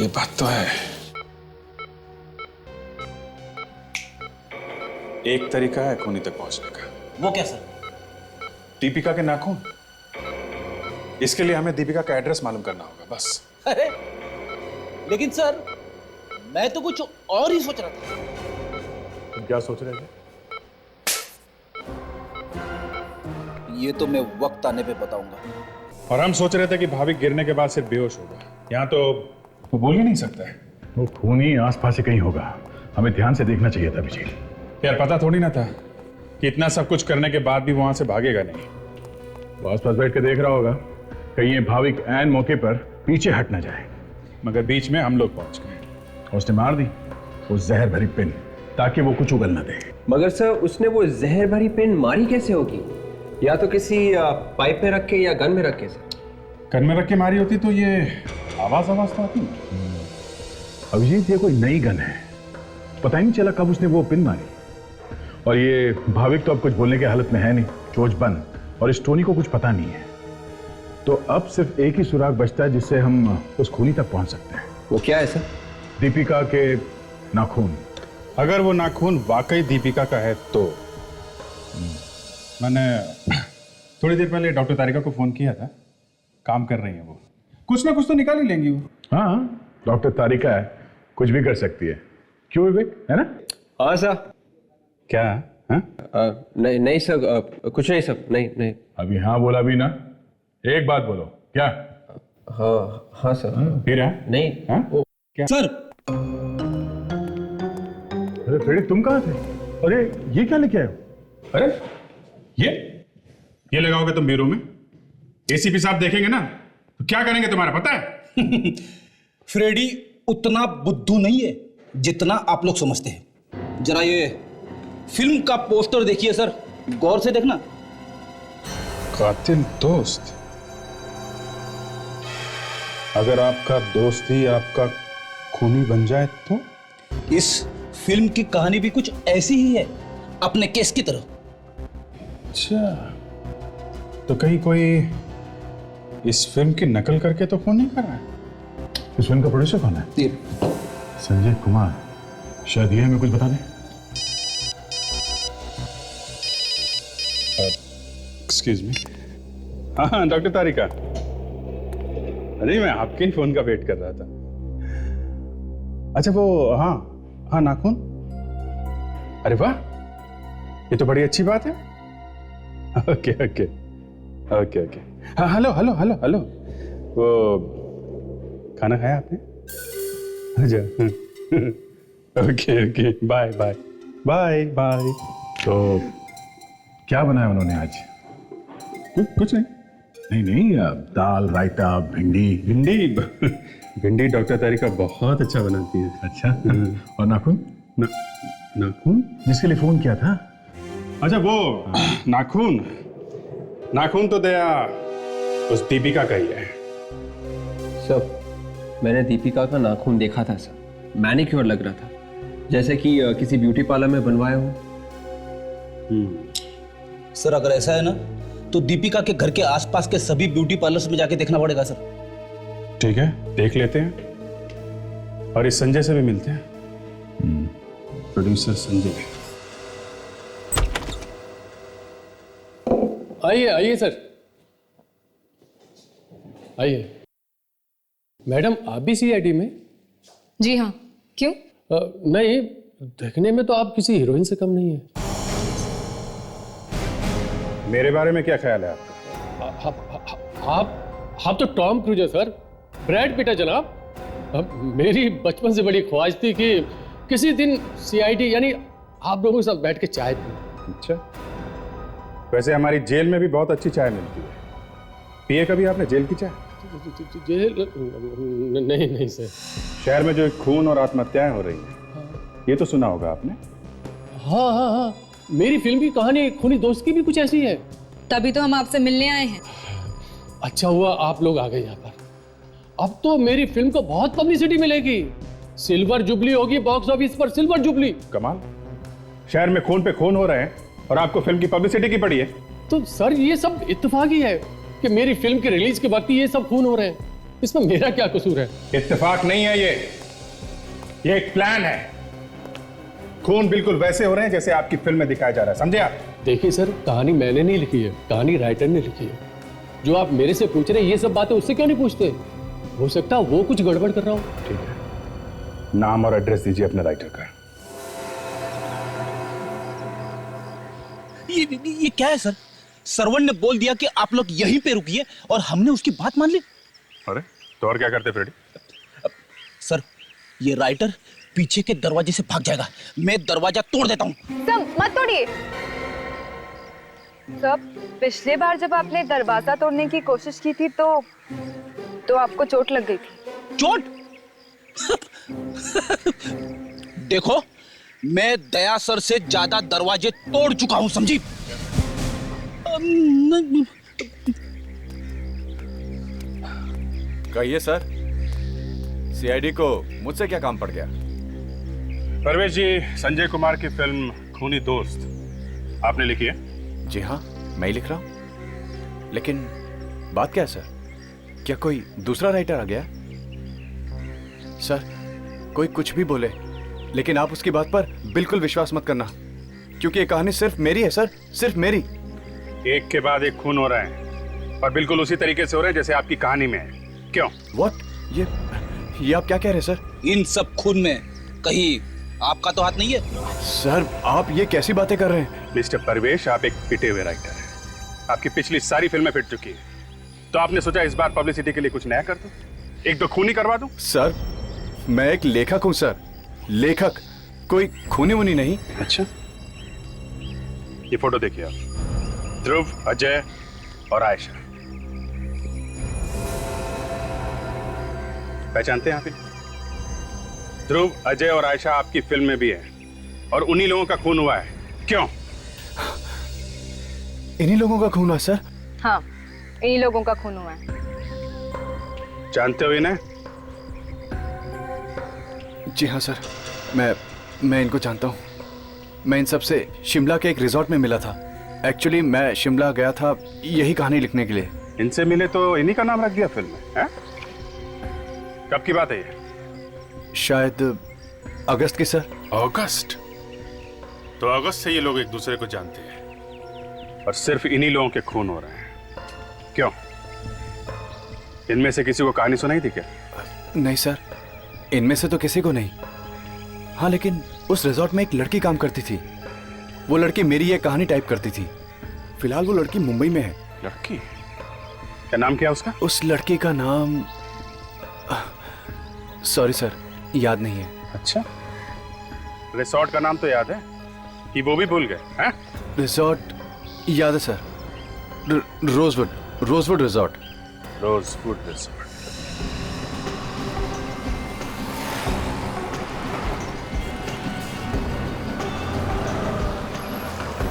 ये बात तो है। एक तरीका है खूनी तक पहुंचने का। वो क्या सर? दीपिका के नाखून। इसके लिए हमें दीपिका का एड्रेस मालूम करना होगा बस। अरे लेकिन सर, मैं तो कुछ और ही सोच रहा था। तुम क्या सोच रहे थे? ये तो मैं वक्त आने पे बताऊंगा। और हम सोच रहे थे कि भाविक गिरने के बाद सिर्फ बेहोश होगा। यहाँ तो वो बोल ही नहीं सकता है। वो खूनी आसपास से कहीं होगा। हमें ध्यान से देखना चाहिए था अभिजीत। यार पता थोड़ी ना था कि इतना सब कुछ करने के बाद भी वहां से भागेगा नहीं। वो आसपास बैठ के देख रहा होगा कहीं ये भाविक ऐन मौके पर पीछे हट ना जाए। मगर बीच में हम लोग पहुंच गए। उसने मार दी वो जहर भरी पिन। ताकि वो कुछ उगल ना दे। मगर सर उसने वो जहर भरी पेन मारी कैसे होगी? या तो किसी पाइप में रख के या गन में रख के सर। गन में रख के मारी होती तो ये आवाज तो आती। अभिजीत ये कोई नई गन है, पता ही नहीं चला कब उसने वो पिन मारी। और ये भाविक तो अब कुछ बोलने की हालत में है नहीं, चोच बंद, और इस टोनी को कुछ पता नहीं है। तो अब सिर्फ एक ही सुराग बचता है जिससे हम उस खूनी तक पहुंच सकते हैं। वो क्या है सर? दीपिका के नाखून। अगर वो नाखून वाकई दीपिका का है तो। मैंने थोड़ी देर पहले डॉक्टर तारिका को फोन किया था, काम कर रही है वो, कुछ ना कुछ तो निकाल ही लेंगी वो। हाँ, डॉक्टर तारिका है, कुछ भी कर सकती है। क्यों विवेक, है ना? हाँ सर। क्या? नहीं नहीं सर, कुछ नहीं सर, नहीं। अभी हाँ बोला भी ना, एक बात बोलो। क्या? हाँ सर। फिर है? नहीं। क्या? सर। अरे फ्रेडी तुम कहाँ थे? अरे ये क्या लेके आए हो? अरे ये लगाओगे तुम ब्यूरो में? एसीपी साहब देखेंगे ना तो क्या करेंगे तुम्हारा पता है? फ्रेडी उतना बुद्धू नहीं है जितना आप लोग समझते हैं। जरा ये फिल्म का पोस्टर देखिए सर, गौर से देखना। कातिल दोस्त? अगर आपका दोस्त ही आपका खूनी बन जाए तो? इस फिल्म की कहानी भी कुछ ऐसी ही है, अपने केस की तरह। अच्छा, तो कहीं कोई इस फिल्म की नकल करके तो खून नहीं कर रहा है? इस फिल्म का प्रोड्यूसर कौन है? संजय कुमार। शायद ये हमें कुछ बता दें। Excuse me. हाँ डॉक्टर तारिका, अरे मैं आपके ही फोन का वेट कर रहा था। अच्छा वो हाँ नाखून। अरे वाह, ये तो बड़ी अच्छी बात है। Okay okay okay okay. हाँ हेलो। वो खाना खाया आपने? अच्छा। Okay bye bye bye bye. तो क्या बनाया उन्होंने आज? कुछ नहीं, दाल रायता भिंडी डॉक्टर तारिका बहुत अच्छा बनाती है। अच्छा। और नाखून? नाखून जिसके लिए फोन किया था? अच्छा वो नाखून तो दया उस दीपिका का ही है। सर मैंने दीपिका का नाखून देखा था सर, मैनिक्योर लग रहा था, जैसे कि किसी ब्यूटी पार्लर में बनवाया हो। सर अगर ऐसा है ना तो दीपिका के घर के आसपास के सभी ब्यूटी पार्लर्स में जाके देखना पड़ेगा सर। ठीक है, देख लेते हैं और इस संजय से भी मिलते हैं। प्रोड्यूसर संजय। आइए सर, आइए। मैडम आप भी सीआईडी में? जी हाँ, क्यों? नहीं, देखने में तो आप किसी हीरोइन से कम नहीं है। मेरे बारे में क्या ख्याल है आपका? आप तो टॉम क्रूज है सर, ब्रैड पिट है जनाब। मेरी बचपन से बड़ी ख्वाहिश थी कि किसी दिन सीआईडी यानी आप लोगों के साथ बैठ के चाय पी। अच्छा, वैसे हमारी जेल में भी बहुत अच्छी चाय मिलती है, पिए कभी आपने जेल की चाय? जेल नहीं सर। शहर में जो खून और आत्महत्याएं हो रही हैं, ये तो सुना होगा आपने? हाँ, मेरी फिल्म की कहानी खूनी दोस्त की भी कुछ ऐसी है। तभी तो हम आपसे मिलने आए हैं। अच्छा हुआ आप लोग आ गए यहाँ पर। अब तो मेरी फिल्म को बहुत पब्लिसिटी मिलेगी, सिल्वर जुबली होगी बॉक्स ऑफिस पर, सिल्वर जुबली। कमाल, शहर में खून पे खून हो रहे हैं और आपको फिल्म की पब्लिसिटी की पड़ी है? तो सर ये सब इत्तेफाक ही है कि मेरी फिल्म के रिलीज के वक्त ये सब खून हो रहे हैं, इसमें मेरा क्या कसूर है? इत्तेफाक नहीं है ये एक प्लान है। खून बिल्कुल वैसे हो रहे हैं जैसे आपकी फिल्म में दिखाया जा रहा है, समझे आप? देखिए सर, कहानी मैंने नहीं लिखी है, कहानी राइटर ने लिखी है। जो आप मेरे से पूछ रहे हैं ये सब बातें उससे क्यों नहीं पूछते? हो सकता है वो कुछ गड़बड़ कर रहा हूं। ठीक है, नाम और एड्रेस दीजिए अपने राइटर का। ये क्या है सर? सर्वन ने बोल दिया कि आप लोग यहीं पे रुकिए और हमने उसकी बात मान ली। अरे तो और क्या करते फ्रेडी? सर ये राइटर पीछे के दरवाजे से भाग जाएगा, मैं दरवाजा तोड़ देता हूँ। सब मत तोड़िए। सब पिछले बार जब आपने दरवाजा तोड़ने की कोशिश की थी तो आपको चोट लग गई थी। चोट? देखो मैं दया सर से ज्यादा दरवाजे तोड़ चुका हूं, समझी? कहिए सर, सीआईडी को मुझसे क्या काम पड़ गया? परवेश जी, संजय कुमार की फिल्म खूनी दोस्त आपने लिखी है? जी हाँ, मैं ही लिख रहा हूँ। लेकिन बात क्या है सर? क्या कोई दूसरा राइटर आ गया? सर, कोई कुछ भी बोले, लेकिन आप उसकी बात पर बिल्कुल विश्वास मत करना, क्योंकि ये कहानी सिर्फ मेरी है सर, सिर्फ मेरी। एक के बाद एक खून हो रहे हैं और बिल्कुल उसी तरीके से हो रहे हैं जैसे आपकी कहानी में है। क्यों? What? ये आप क्या कह रहे हैं सर? इन सब खून में कहीं आपका तो हाथ नहीं है? सर, आप ये कैसी बातें कर रहे हैं? मिस्टर परवेश, आप एक पिटे हुए राइटर हैं। आपकी पिछली सारी फिल्में पिट चुकी हैं, तो आपने सोचा इस बार पब्लिसिटी के लिए कुछ नया कर दूं, एक दो खूनी करवा दूं? सर, मैं एक लेखक हूं सर, लेखक, कोई खूनी वूनी नहीं। अच्छा, ये फोटो देखिए आप, ध्रुव, अजय और आयशा, पहचानते हैं आप? ध्रुव, अजय और आयशा आपकी फिल्म में भी है और उन्हीं लोगों का खून हुआ है। क्यों? इन्हीं लोगों का खून हुआ सर? हाँ, इन्हीं लोगों का खून हुआ है। जानते हो इन्हें? जी हाँ सर, मैं इनको जानता हूँ। मैं इन सब से शिमला के एक रिजॉर्ट में मिला था। एक्चुअली मैं शिमला गया था यही कहानी लिखने के लिए। इनसे मिले तो इन्हीं का नाम रख दिया फिल्म में, हैं? कब की बात है ये? शायद अगस्त की सर। अगस्त? तो अगस्त से ये लोग एक दूसरे को जानते हैं और सिर्फ इन्हीं लोगों के खून हो रहे हैं। क्यों? इनमें से किसी को कहानी सुनाई थी क्या? नहीं सर, इनमें से तो किसी को नहीं। हाँ, लेकिन उस रिजॉर्ट में एक लड़की काम करती थी। वो लड़की मेरी ये कहानी टाइप करती थी। फिलहाल वो लड़की मुंबई में है। लड़की? क्या नाम क्या उसका? उस लड़की का नाम सॉरी सर, याद नहीं है। अच्छा, रिसॉर्ट का नाम तो याद है कि वो भी भूल गए हैं? रिजॉर्ट याद है sir, rosewood resort. Rosewood resort.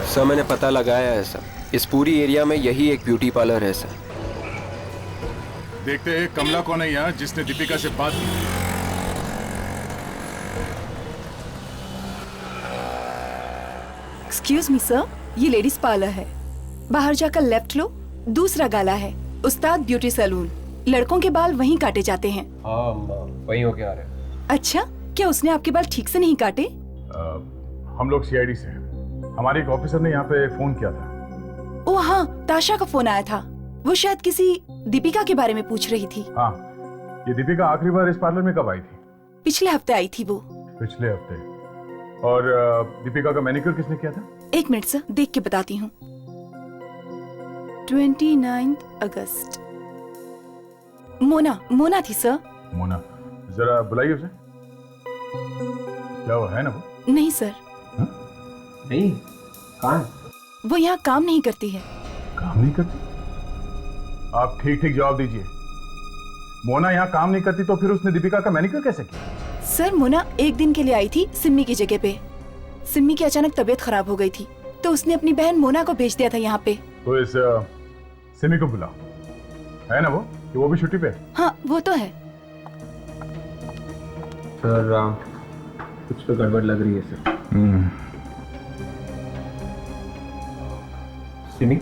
Sir, मैंने पता लगाया है सर, इस पूरी एरिया में यही एक ब्यूटी पार्लर है सर। देखते हैं कमला कौन है यहाँ जिसने दीपिका से बात की। एक्सक्यूज मी सर, ये लेडीज पार्लर है। बाहर जाकर लेफ्ट लो, दूसरा गाला है उस्ताद ब्यूटी सैलून। लड़कों के बाल वहीं काटे जाते हैं। हाँ, वहीं होके आ रहे हैं। अच्छा, क्या उसने आपके बाल ठीक से नहीं काटे? हम लोग सीआईडी से हैं। हमारे एक ऑफिसर ने यहाँ पे फोन किया था। ओ हाँ, ताशा का फोन आया था। वो शायद किसी दीपिका के बारे में पूछ रही थी। हाँ, ये दीपिका आखिरी बार इस पार्लर में कब आई थी? पिछले हफ्ते आई थी वो। पिछले हफ्ते? और दीपिका का मैनिक्योर किसने किया था? एक मिनट सर, देख के बताती हूँ। 29 अगस्त। मोना थी सर। मोना? जरा बुलाइए उसे। क्या वो है ना वो? नहीं सर। नहीं, कहाँ? वो यहाँ काम नहीं करती है। काम नहीं करती? आप ठीक ठीक जवाब दीजिए। मोना यहाँ काम नहीं करती तो फिर उसने दीपिका का मैनिक्योर कैसे किया? सर, मोना एक दिन के लिए आई थी सिम्मी की जगह पे। सिम्मी की अचानक तबीयत खराब हो गई थी, तो उसने अपनी बहन मोना को भेज दिया था यहाँ पे। तो इस सिमी को बुलाओ, है ना वो कि वो भी छुट्टी पे? हाँ, वो तो है। सर, कुछ तो गड़बड़ लग रही है सर। सिमी,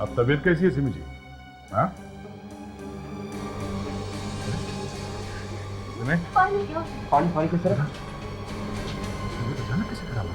अब तबीयत कैसी है सिमी जी? हाँ? पानी के सर। अचानक कैसे खराब हो?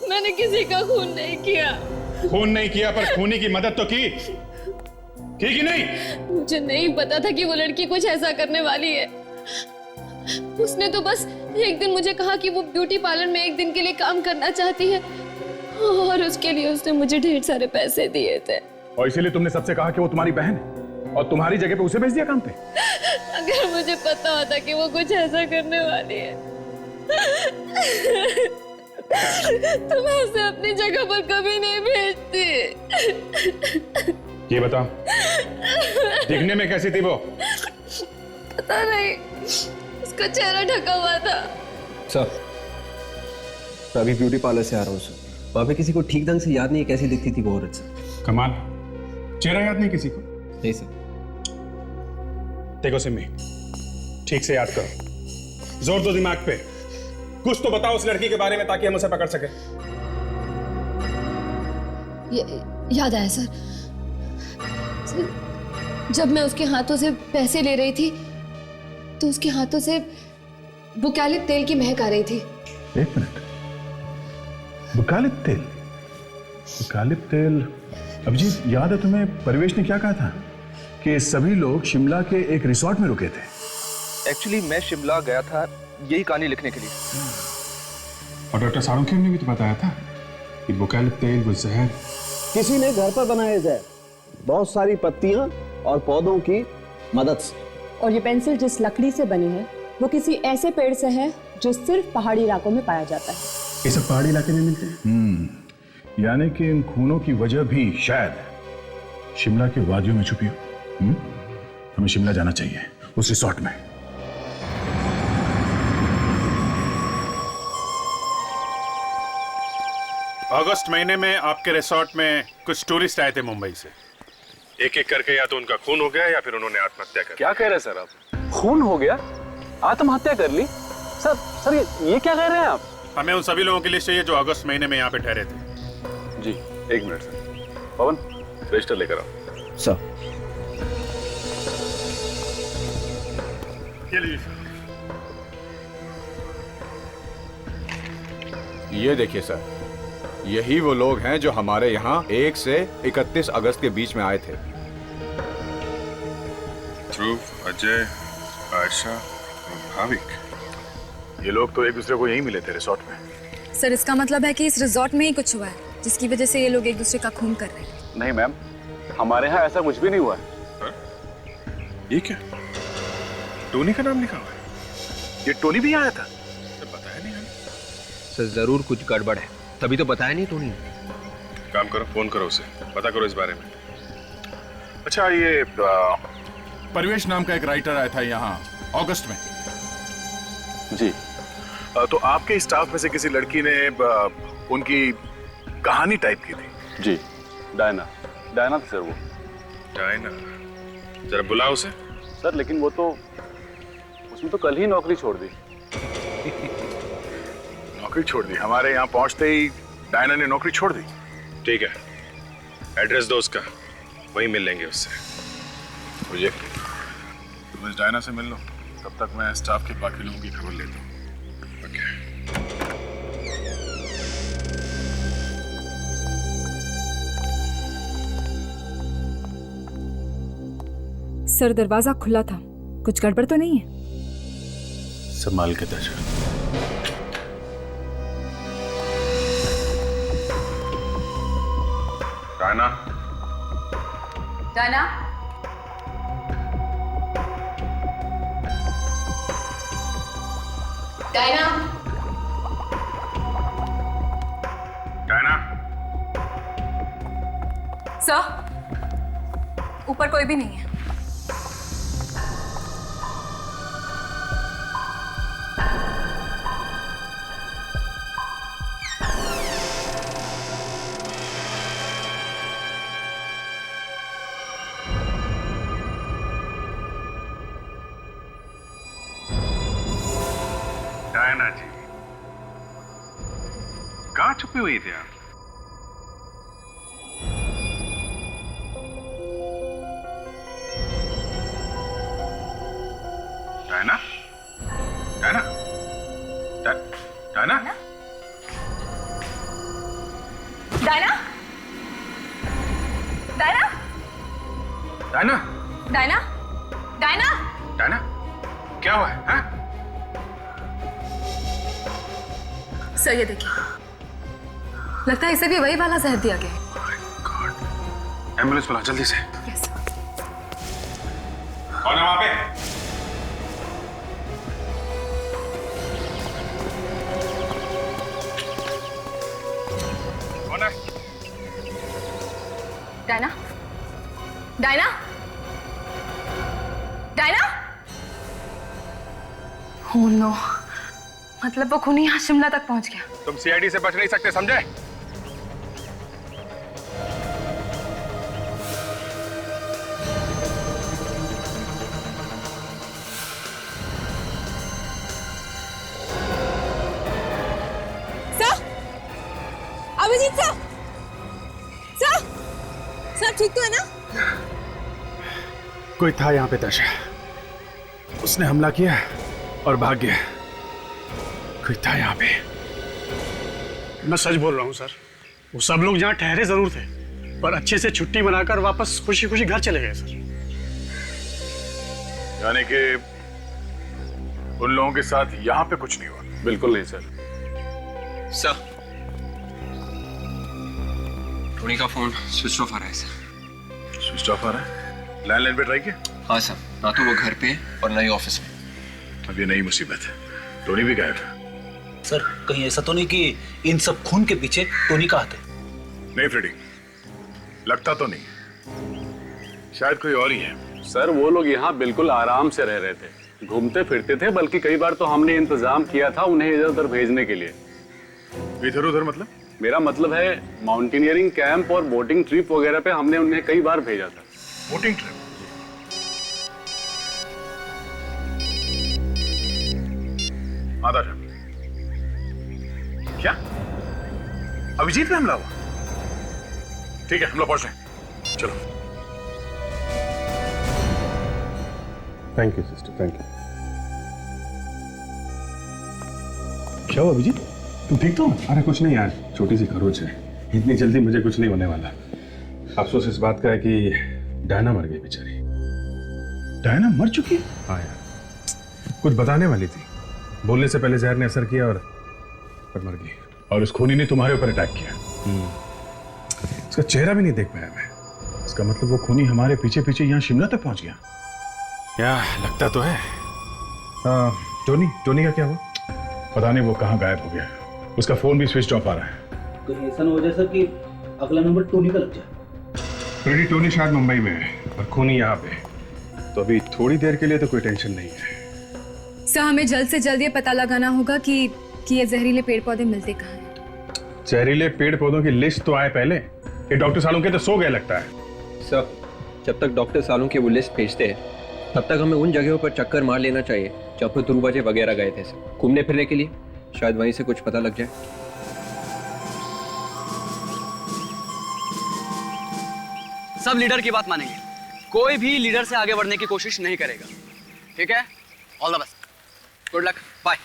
मैंने किसी का खून नहीं किया। खून नहीं किया पर खूनी की मदद तो की। ठीक ही नहीं? मुझे नहीं पता था कि वो लड़की कुछ ऐसा करने वाली है। उसने तो बस एक दिन मुझे कहा कि वो ब्यूटी पार्लर में एक दिन के लिए काम करना चाहती है और उसके लिए उसने मुझे ढेर सारे पैसे दिए थे। और इसीलिए तुमने सबसे कहा कि वो तुम्हारी बहन है और तुम्हारी जगह पे उसे भेज दिया काम पे? अगर मुझे पता होता कि वो कुछ ऐसा करने वाली है तो मैं उसे अपनी जगह पर कभी नहीं भेजती। ये बता, दिखने में कैसी थी वो? पता नहीं, उसका चेहरा ढका हुआ था। सर, मैं अभी ब्यूटी पार्लर से आ रहा हूँ सर। वहाँ पे किसी को ठीक ढंग से याद नहीं है कैसी दिखती थी वो औरत सर। कमाल, चेहरा याद नहीं किसी को? नहीं सर। देखो सिम्मी, ठीक से याद करो, जोर दो दिमाग पे, कुछ तो बताओ उस लड़की के बारे में ताकि हम उसे पकड़ सके। याद आया सर, जब मैं उसके हाथों से पैसे ले रही थी तो उसके हाथों से बुकालिप तेल की महक आ रही थी। एक मिनट, बुकालिप तेल? बुकालिप तेल? अभिजीत, याद है तुम्हें परिवेश ने क्या कहा था कि सभी लोग शिमला के एक रिसोर्ट में रुके थे? एक्चुअली मैं शिमला गया था यही कहानी लिखने के लिए। और डॉक्टर सारुखेम ने भी तो बताया था कि बुकालिप तेल वो जहर। किसी ने घर पर बनाए जहर, बहुत सारी पत्तियां और पौधों की मदद से। और ये पेंसिल जिस लकड़ी से बनी है वो किसी ऐसे पेड़ से है जो सिर्फ पहाड़ी इलाकों में पाया जाता है। ये सब पहाड़ी इलाके में मिलते हैं। यानी कि इन खूनों की वजह भी शायद शिमला के वादियों में छुपी हो। हमें शिमला जाना चाहिए, उस रिसोर्ट में। अगस्त महीने में आपके रिसोर्ट में कुछ टूरिस्ट आए थे मुंबई से। एक एक करके या तो उनका खून हो गया या फिर उन्होंने आत्महत्या कर। क्या कह रहे हैं सर आप? खून हो गया? आत्महत्या कर ली? सर ये क्या कह रहे हैं आप? हमें उन सभी लोगों की लिस्ट चाहिए जो अगस्त महीने में यहाँ पे ठहरे थे। जी, एक मिनट सर। पवन, रजिस्टर लेकर आओ। सर। ये लीजिए। ये देखिए सर, यही वो लोग हैं जो हमारे यहाँ 1 से 31 अगस्त के बीच में आए थे। ध्रुव, अजय, आयशा, भाविक, ये लोग तो एक दूसरे को यहीं मिले थे रिसोर्ट में। सर, इसका मतलब है कि इस रिजॉर्ट में ही कुछ हुआ है जिसकी वजह से ये लोग एक दूसरे का खून कर रहे हैं। नहीं मैम, हमारे यहाँ ऐसा कुछ भी नहीं हुआ है। ये क्या? टोनी का नाम लिखा हुआ है? ये टोनी भी आया था? बताया नहीं हमें। सर जरूर कुछ गड़बड़ है, तभी तो बताया नहीं टोनी ने। काम करो, फोन करो उसे, पता करो इस बारे में। अच्छा, ये परिवेश नाम का एक राइटर आया था यहाँ अगस्त में। जी। तो आपके स्टाफ में से किसी लड़की ने उनकी कहानी टाइप की थी? जी, डायना थी सर वो। डायना? जरा बुलाओ उसे। सर लेकिन वो तो, उसने तो कल ही नौकरी छोड़ दी। नौकरी छोड़ दी? हमारे यहाँ पहुंचते ही डायना ने नौकरी छोड़ दी? ठीक है, एड्रेस दो उसका, वहीं मिल लेंगे उससे। मुझे तुम इस डायना से मिल लो, तब तक मैं स्टाफ के बाकी लोगों की खबर लेता हूँ। सर, दरवाजा खुला था, कुछ गड़बड़ तो नहीं है? संभाल के दर्जा। Diana? Diana? Diana? Diana? Sir, ऊपर कोई भी नहीं है। डायना जी, कहाँ छुपी हुई थी आप? Diana? Diana? Diana? Diana? Diana? Diana, Diana, Diana, Diana, क्या हुआ है? हाँ? सर ये देखिए, लगता है इसे भी वही वाला जहर दिया गया है। एम्बुलेंस बुला जल्दी से। Yes. कौन है वहां पे? कौन है? Diana, Diana, Diana. Oh no, मतलब वो खूनी यहाँ शिमला तक पहुंच गया। तुम सीआईडी से बच नहीं सकते, समझे? अभिजीत सर, सर, सर ठीक तो है ना? कोई था यहाँ पे दर्शा, उसने हमला किया और भाग गया। कोई था यहाँ पे। मैं सच बोल रहा हूँ सर, वो सब लोग यहाँ ठहरे जरूर थे, पर अच्छे से छुट्टी मनाकर वापस खुशी खुशी घर चले गए सर। यानी कि उन लोगों के साथ यहाँ पे कुछ नहीं हुआ? बिल्कुल नहीं सर। सर, टोनी का फोन स्विच ऑफ आ रहा है सर। स्विच ऑफ आ रहा है? लैंडलाइन पे ट्राई किया? हाँ सर, ना तो वो घर पे और ना ही ऑफिस में। अब ये नई मुसीबत है, टोनी भी गायब है। सर कहीं ऐसा तो नहीं कि इन सब खून के पीछे टोनी का हाथ है? नहीं फ्रेडी, लगता तो नहीं, शायद कोई और ही है। सर वो लोग यहाँ बिल्कुल आराम से रह रहे थे, घूमते फिरते थे, बल्कि कई बार तो हमने इंतजाम किया था उन्हें इधर उधर भेजने के लिए। इधर उधर मतलब? मेरा मतलब है माउंटेनियरिंग कैंप और बोटिंग ट्रिप वगैरह पे हमने उन्हें कई बार भेजा था। Boating trip? आधा जा। क्या अभिजीत पे हमला हुआ? ठीक है, हम लोग पहुंच रहे हैं, चलो। Thank you sister, thank you. क्या हुआ अभिजीत, तुम ठीक तो? अरे कुछ नहीं यार, छोटी सी खरोच है, इतनी जल्दी मुझे कुछ नहीं होने वाला। अफसोस इस बात का है कि डायना मर गई बेचारी। डायना मर चुकी है? हाँ यार, कुछ बताने वाली थी, बोलने से पहले जहर ने असर किया और मर गई। और उस खूनी ने तुम्हारे ऊपर अटैक किया। इसका चेहरा भी नहीं देख पाया मैं। इसका मतलब वो खूनी हमारे पीछे पीछे यहाँ शिमला तक पहुंच गया। क्या लगता तो है। टोनी का क्या हुआ? पता नहीं वो कहाँ गायब हो गया, उसका फोन भी स्विच ऑफ आ रहा है। कहीं ऐसा ना हो जाए सर कि अगला नंबर टोनी का लग जाए। फ्रेडी, टोनी शायद मुंबई में है और खूनी यहाँ पे, तो अभी थोड़ी देर के लिए तो कोई टेंशन नहीं है। सर हमें जल्द से जल्द ये पता लगाना होगा कि ये जहरीले पेड़ पौधे मिलते कहाँ हैं। जहरीले पेड़ पौधों की लिस्ट तो आए पहले। ये डॉक्टर सालुंके तो सो गए लगता है। सर, जब तक डॉक्टर सालुंके वो लिस्ट भेजते हैं तब तक हमें उन जगहों पर चक्कर मार लेना चाहिए जहाँ पर ध्रुव वगैरह गए थे घूमने फिरने के लिए। शायद वहीं से कुछ पता लग जाए। सब लीडर की बात मानेंगे, कोई भी लीडर से आगे बढ़ने की कोशिश नहीं करेगा, ठीक है? All the best, good luck, bye.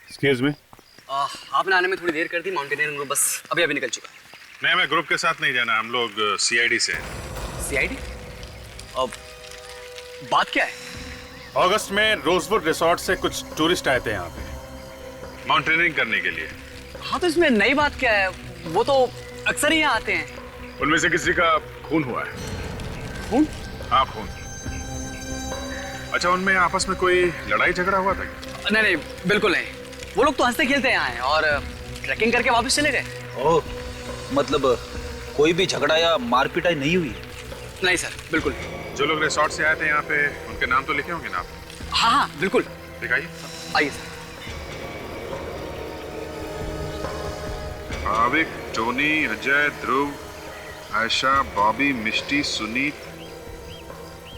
Excuse me. आपने आने में थोड़ी देर कर दी, माउंटेनियरिंग ग्रुप बस अभी अभी निकल चुका। नहीं, मैं ग्रुप के साथ नहीं जाना, हम लोग सीआईडी से हैं। सीआईडी? अब बात क्या है? अगस्त में रोजवुड रिसोर्ट से कुछ टूरिस्ट आए थे यहाँ पे माउंटेनियरिंग करने के लिए। हाँ तो इसमें नई बात क्या है, वो तो अक्सर ही यहाँ आते हैं। उनमें से किसी का खून हुआ है। खून? हाँ खून। अच्छा, उनमें आपस में कोई लड़ाई झगड़ा हुआ था? नहीं नहीं, बिल्कुल नहीं, वो लोग तो हंसते खेलते यहाँ आए और ट्रैकिंग करके वापस चले गए। ओह, मतलब कोई भी झगड़ा या मारपीटाई नहीं हुई? नहीं सर, बिल्कुल। जो लोग रिसोर्ट से आए थे यहाँ पे, उनके नाम तो लिखे होंगे ना आप? हाँ हाँ बिल्कुल। दिखाइए। आइए सर। भाविक, टोनी, अजय, ध्रुव, आयशा, बॉबी, मिष्टी, सुनीत।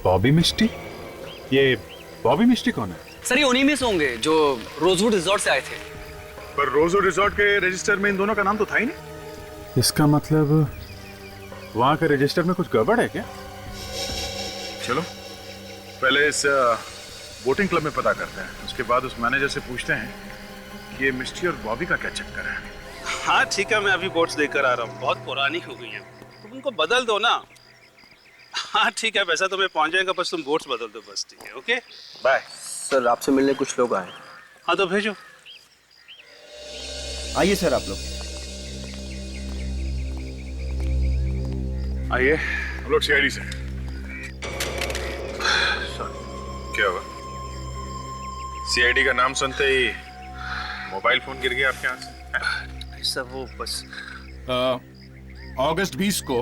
बॉबी मिष्टी? ये बॉबी मिष्टी कौन है? सर ये उन्हीं में से होंगे जो रोजवुड रिजॉर्ट से आए थे। पर रोजवुड रिजॉर्ट के रजिस्टर में इन दोनों का नाम तो था ही नहीं। इसका मतलब वहां के रजिस्टर में कुछ गड़बड़ है क्या? चलो पहले इस बोटिंग क्लब में पता करते हैं, उसके बाद उस मैनेजर से पूछते हैं कि ये मिष्टी और बॉबी का क्या चक्कर है। हाँ ठीक है, मैं अभी बोट्स लेकर आ रहा हूँ, बहुत पुरानी हो गई हैं। तुम उनको बदल दो ना। हाँ ठीक है, वैसा तो मैं पहुंच जाएगा, बस तुम बोर्ड्स बदल दो बस। ठीक है, ओके बाय। सर आपसे मिलने कुछ लोग आए। हाँ तो भेजो। आइए सर आप लोग। आइए, हम लोग सीआईडी से। क्या हुआ? सीआईडी का नाम सुनते ही मोबाइल फोन गिर गया आपके हाथ से? ऐसा वो बस अगस्त 20 को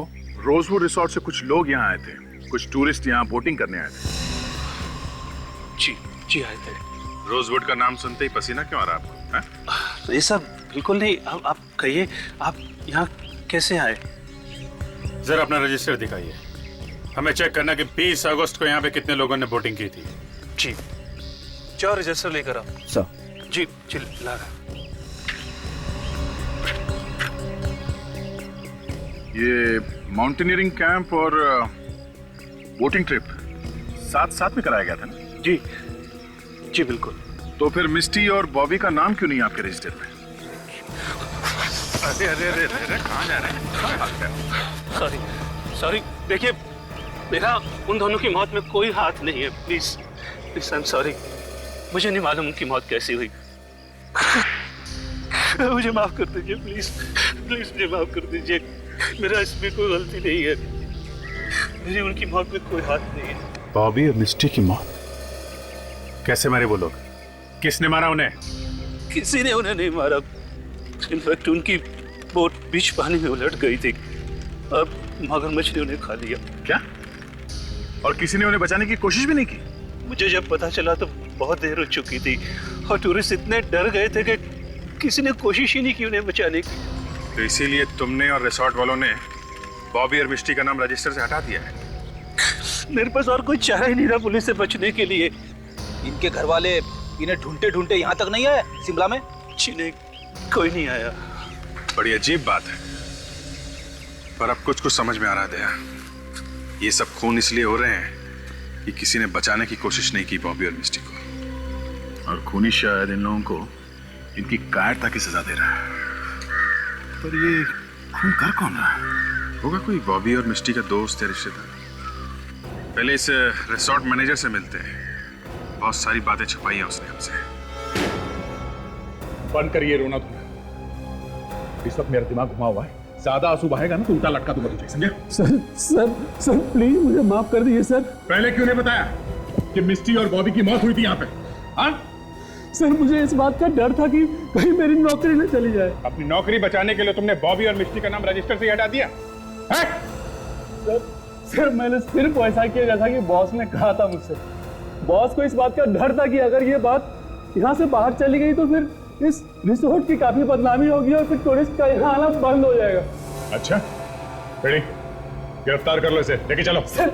रोजवुड रिसोर्ट से कुछ लोग यहाँ आए थे, कुछ टूरिस्ट यहाँ बोटिंग करने आए थे। जी आए थे। रोजवुड का नाम सुनते ही पसीना क्यों आ रहा आपको? ये सब बिल्कुल नहीं। आप कहिए, आप यहाँ कैसे आए? जरा अपना रजिस्टर दिखाइए, हमें चेक करना कि 20 अगस्त को यहाँ पे कितने लोगों ने बोटिंग की थी। जी, जाओ रजिस्टर लेकर आओ। सर। जी चल ला। ये माउंटेनियरिंग कैंप और बोटिंग ट्रिप साथ में कराया गया था ना? जी बिल्कुल। तो फिर मिस्टी और बॉबी का नाम क्यों नहीं आपके रजिस्टर में? अरे कहाँ जा रहे हैं? सॉरी देखिए, मेरा उन दोनों की मौत में कोई हाथ नहीं है। Please I am sorry. मुझे नहीं मालूम उनकी मौत कैसी हुई। मुझे माफ कर दीजिए प्लीज मुझे माफ कर दीजिए। मेरा इसमें कोई गलती नहीं है। मेरी उनकी मौत में कोई हाथ नहीं है। बॉबी और मिस्टी की मौत कैसे मारे वो लोग? किसने मारा उन्हें? किसी ने उन्हें नहीं मारा। इनफैक्ट उनकी बोट बीच पानी में उलट गई थी। अब मगरमच्छ ने उन्हें खा लिया। क्या? और किसी ने उन्हें बचाने की कोशिश भी नहीं की? मुझे जब पता चला तो बहुत देर हो चुकी थी और टूरिस्ट इतने डर गए थे कि किसी ने कोशिश ही नहीं की उन्हें बचाने की। तो इसीलिए तुमने और रिसोर्ट वालों ने बॉबी और मिस्टी का नाम रजिस्टर से हटा दिया है? मेरे पास और कोई चारा ही नहीं था पुलिस से बचने के लिए। इनके घर वाले इन्हें ढूंढते ढूंढते यहाँ तक नहीं आए शिमला में? जी नहीं, कोई नहीं आया। बड़ी अजीब बात है, पर अब कुछ समझ में आ रहा है दया। ये सब खून इसलिए हो रहे हैं कि किसी ने बचाने की कोशिश नहीं की बॉबी और मिस्टी को, और खूनी शायद इन लोगों को इनकी कायरता की सजा दे रहा है। पर ये खून कर कौन रहा है? होगा कोई बॉबी और मिस्टी का दोस्त या रिश्तेदार। पहले इस रिसोर्ट मैनेजर से मिलते हैं, बहुत सारी बातें छुपाई हैं उसने हमसे। बंद करिए रोना तुम्हें। इस वक्त मेरा दिमाग घुमा हुआ है, ज्यादा आंसू बहेगा ना तो उल्टा लटका दूंगा तुझे, समझे? सर प्लीज मुझे माफ कर दीजिए सर। पहले क्यों नहीं बताया कि मिस्टी और बॉबी की मौत हुई थी यहाँ पे? हाँ सर, मुझे इस बात का डर था कि कहीं मेरी नौकरी न चली जाए। अपनी नौकरी बचाने के लिए तुमने बॉबी और मिस्टी का नाम रजिस्टर से हटा दिया है? सर मैंने सिर्फ वैसा किया जैसा कि बॉस ने कहा था मुझसे। बॉस को इस बात का डर था कि अगर ये बात यहाँ से बाहर चली गई तो फिर इस रिसोर्ट की काफी बदनामी होगी और फिर टूरिस्ट का यहाँ आना बंद हो जाएगा। अच्छा, रेडी, गिरफ्तार कर लो इसे, लेके चलो। सर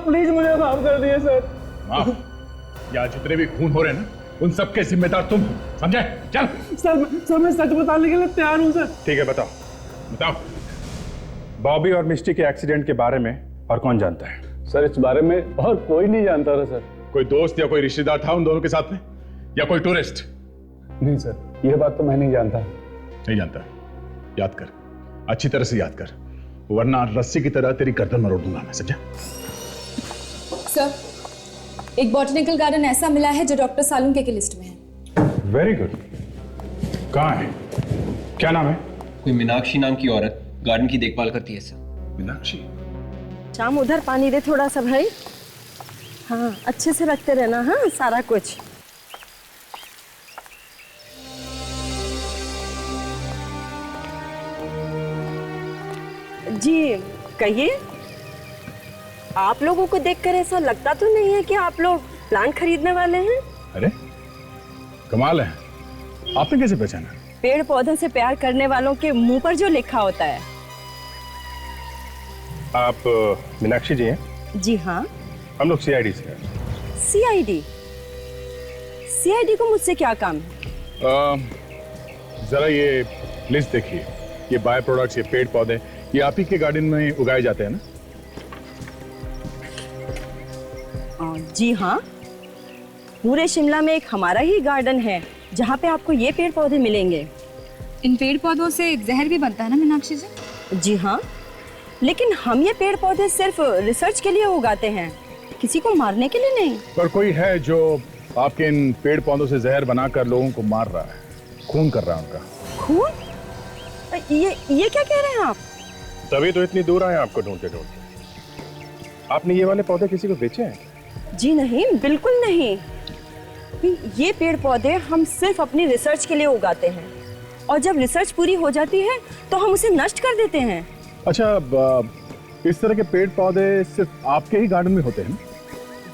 प्लीज मुझे माफ कर दिए सर। माफ? यहाँ जितने भी खून हो रहे हैं ना, उन सबके जिम्मेदार तुम हो, समझे? चल। सर मैं सच बताने के लिए तैयार हूँ सर। ठीक है, बताओ। बॉबी और मिस्टी के एक्सीडेंट के बारे में और कौन जानता है? सर इस बारे में और कोई नहीं जानता था सर। कोई दोस्त या कोई रिश्तेदार था उन दोनों के साथ में, या कोई टूरिस्ट? नहीं सर, यह बात तो मैं नहीं जानता। नहीं जानता? याद कर, अच्छी तरह से याद कर, वरना रस्सी की तरह तेरी गर्दन मरोड़ दूंगा मैं, समझा? सर, एक बॉटनिकल गार्डन ऐसा मिला है जो डॉक्टर सालुंके की लिस्ट में है। Very good. कहाँ है? क्या नाम है? कोई मीनाक्षी नाम की औरत गार्डन की देखभाल करती है सर। मीनाक्षी? शाम उधर पानी दे थोड़ा सा भाई। हाँ अच्छे से रखते रहना। हाँ सारा कुछ। जी कहिए, आप लोगों को देखकर ऐसा लगता तो नहीं है कि आप लोग प्लांट खरीदने वाले हैं? अरे कमाल है, आपने कैसे पहचाना? पेड़ पौधों से प्यार करने वालों के मुंह पर जो लिखा होता है। आप मीनाक्षी जी हैं? जी हाँ। हम लोग सीआईडी से हैं। सीआईडी? सीआईडी को मुझसे क्या काम है? जरा ये लिस्ट देखिए, ये बाय प्रोडक्ट्स, ये पेड़ पौधे, ये आप ही के गार्डन में उगाए जाते हैं ना? जी हाँ, पूरे शिमला में एक हमारा ही गार्डन है जहाँ पे आपको ये पेड़ पौधे मिलेंगे। इन पेड़ पौधों से जहर भी बनता है ना मीनाक्षी जी? जी हाँ, लेकिन हम ये पेड़ पौधे सिर्फ रिसर्च के लिए उगाते हैं, किसी को मारने के लिए नहीं। पर कोई है जो आपके इन पेड़ पौधों से जहर बनाकर लोगों को मार रहा है, खून कर रहा है उनका। खून? ये क्या कह रहे हैं आप? तभी तो इतनी दूर आए आपको ढूंढते ढूंढते। आपने ये वाले पौधे किसी को बेचे हैं? जी नहीं, बिल्कुल नहीं। ये पेड़ पौधे हम सिर्फ अपनी रिसर्च के लिए उगाते हैं और जब रिसर्च पूरी हो जाती है तो हम उसे नष्ट कर देते हैं। अच्छा, इस तरह के पेड़ पौधे सिर्फ आपके ही गार्डन में होते हैं?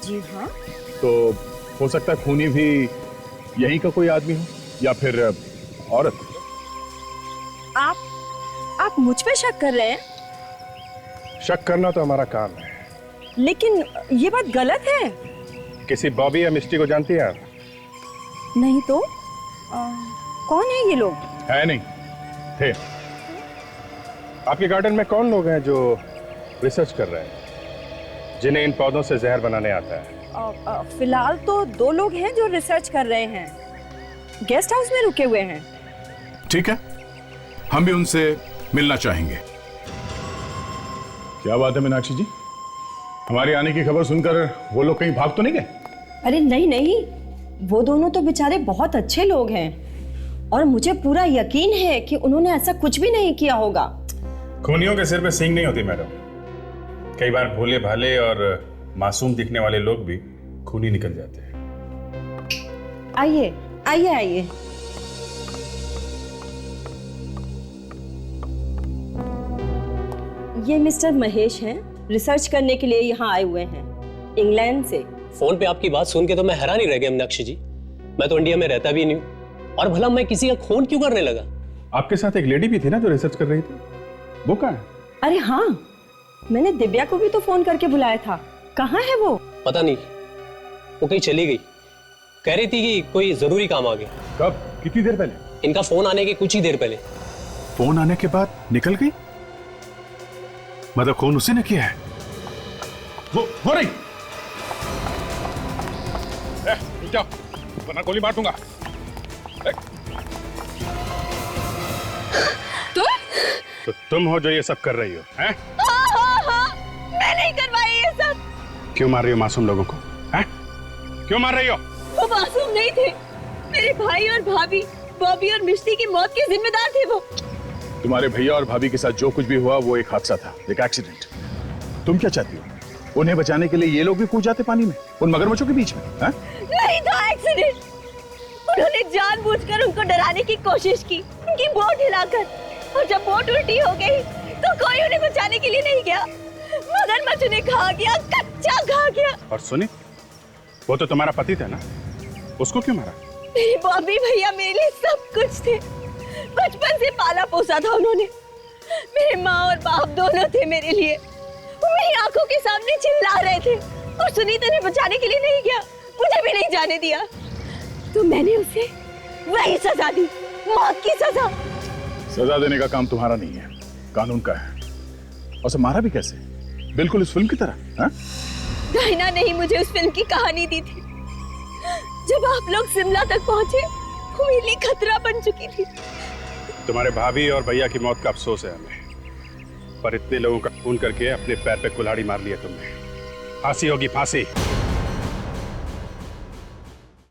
जी हाँ। तो हो सकता है खूनी भी यहीं का कोई आदमी हो या फिर औरत। आप मुझ पे शक कर रहे हैं? शक करना तो हमारा काम है। लेकिन ये बात गलत है। किसी बॉबी या मिस्टी को जानती हैं आप? नहीं तो कौन है ये लोग? है नहीं, थे। आपके गार्डन में कौन लोग हैं जो रिसर्च कर रहे हैं, जिन्हें इन पौधों से जहर बनाने आता है? फिलहाल तो 2 लोग हैं जो रिसर्च कर रहे हैं, गेस्ट हाउस में रुके हुए हैं। ठीक है, हम भी उनसे मिलना चाहेंगे। क्या बात है मीनाक्षी जी, हमारे आने की खबर सुनकर वो लोग कहीं भाग तो नहीं गए? अरे नहीं नहीं, वो दोनों तो बेचारे बहुत अच्छे लोग हैं और मुझे पूरा यकीन है कि उन्होंने ऐसा कुछ भी नहीं किया होगा। खूनियों के सिर पे सींग नहीं होती मैडम। कई बार भोले भाले और मासूम दिखने वाले लोग भी खूनी निकल जाते हैं। आइए आइए आइए। ये मिस्टर महेश हैं, रिसर्च करने के लिए यहाँ आए हुए हैं इंग्लैंड से। फोन पे आपकी बात सुन के तो मैं हैरान ही रह गया मीनाक्षी जी। मैं तो इंडिया में रहता भी नहीं हूँ और भला मैं किसी का खून क्यों करने लगा? आपके साथ एक लेडी भी थी ना जो रिसर्च कर रही थी, वो कहाँ है? अरे हाँ, मैंने दिव्या को भी तो फोन करके बुलाया था, कहाँ है वो? पता नहीं, वो कहीं चली गई। कह रही थी कि कोई जरूरी काम आ गया। कब? कितनी देर पहले? इनका फोन आने के कुछ ही देर पहले। फोन आने के बाद निकल गई? मतलब खून उसी ने किया है? वो नहीं। जाओ, वरना गोली मार दूंगा। तो तुम हो जो ये सब कर रही हो, हैं? हाँ, मैं नहीं करवाई ये सब। क्यों मार रही हो मासूम लोगों को, हैं? क्यों मार रही हो? वो मासूम नहीं थे, मेरे भाई और भाभी, बॉबी और मिष्टी की मौत के जिम्मेदार थे वो। तुम्हारे भैया और भाभी के साथ जो कुछ भी हुआ वो एक हादसा था, एक एक्सीडेंट। तुम क्या चाहती हो? उन्हें बचाने के लिए ये लोग भी कूद जाते पानी में, उन मगरमच्छों के बीच में? हैं? नहीं था एक्सीडेंट, उन्होंने जानबूझकर उनको डराने की कोशिश की, उनकी बोट हिलाकर, और जब बोट उल्टी हो गई तो कोई उन्हें बचाने के लिए नहीं गया। मगरमच्छ उन्हें खा गया, कच्चा खा गया। और सुनी, वो तो तुम्हारा पति था ना, उसको क्यों मारा? मेरी बॉबी भैया मेरे लिए सब कुछ थे, बचपन से पाला पोसा था उन्होंने। मेरे माँ और बाप दोनों थे मेरे लिए, वो मेरी आंखों के सामने चिल्ला रहे थे और सुनीता ने बचाने के लिए नहीं गया, मुझे भी नहीं जाने दिया, तो मैंने उसे वही सजा दी, मौत की सजा। सजा देने का काम तुम्हारा नहीं है, कानून का है। और सब मारा भी कैसे? बिल्कुल इस फिल्म की तरह। हाँ? डायना ने ही मुझे उस फिल्म की कहानी दी थी। जब आप लोग शिमला तक पहुंचे, वो मेरे लिए खतरा बन चुकी थी। तुम्हारे भाभी और भैया की मौत का अफसोस है हमें, पर इतने लोगों का खून करके अपने पैर पे कुल्हाड़ी मार लिया तुमने। फांसी होगी, फांसी।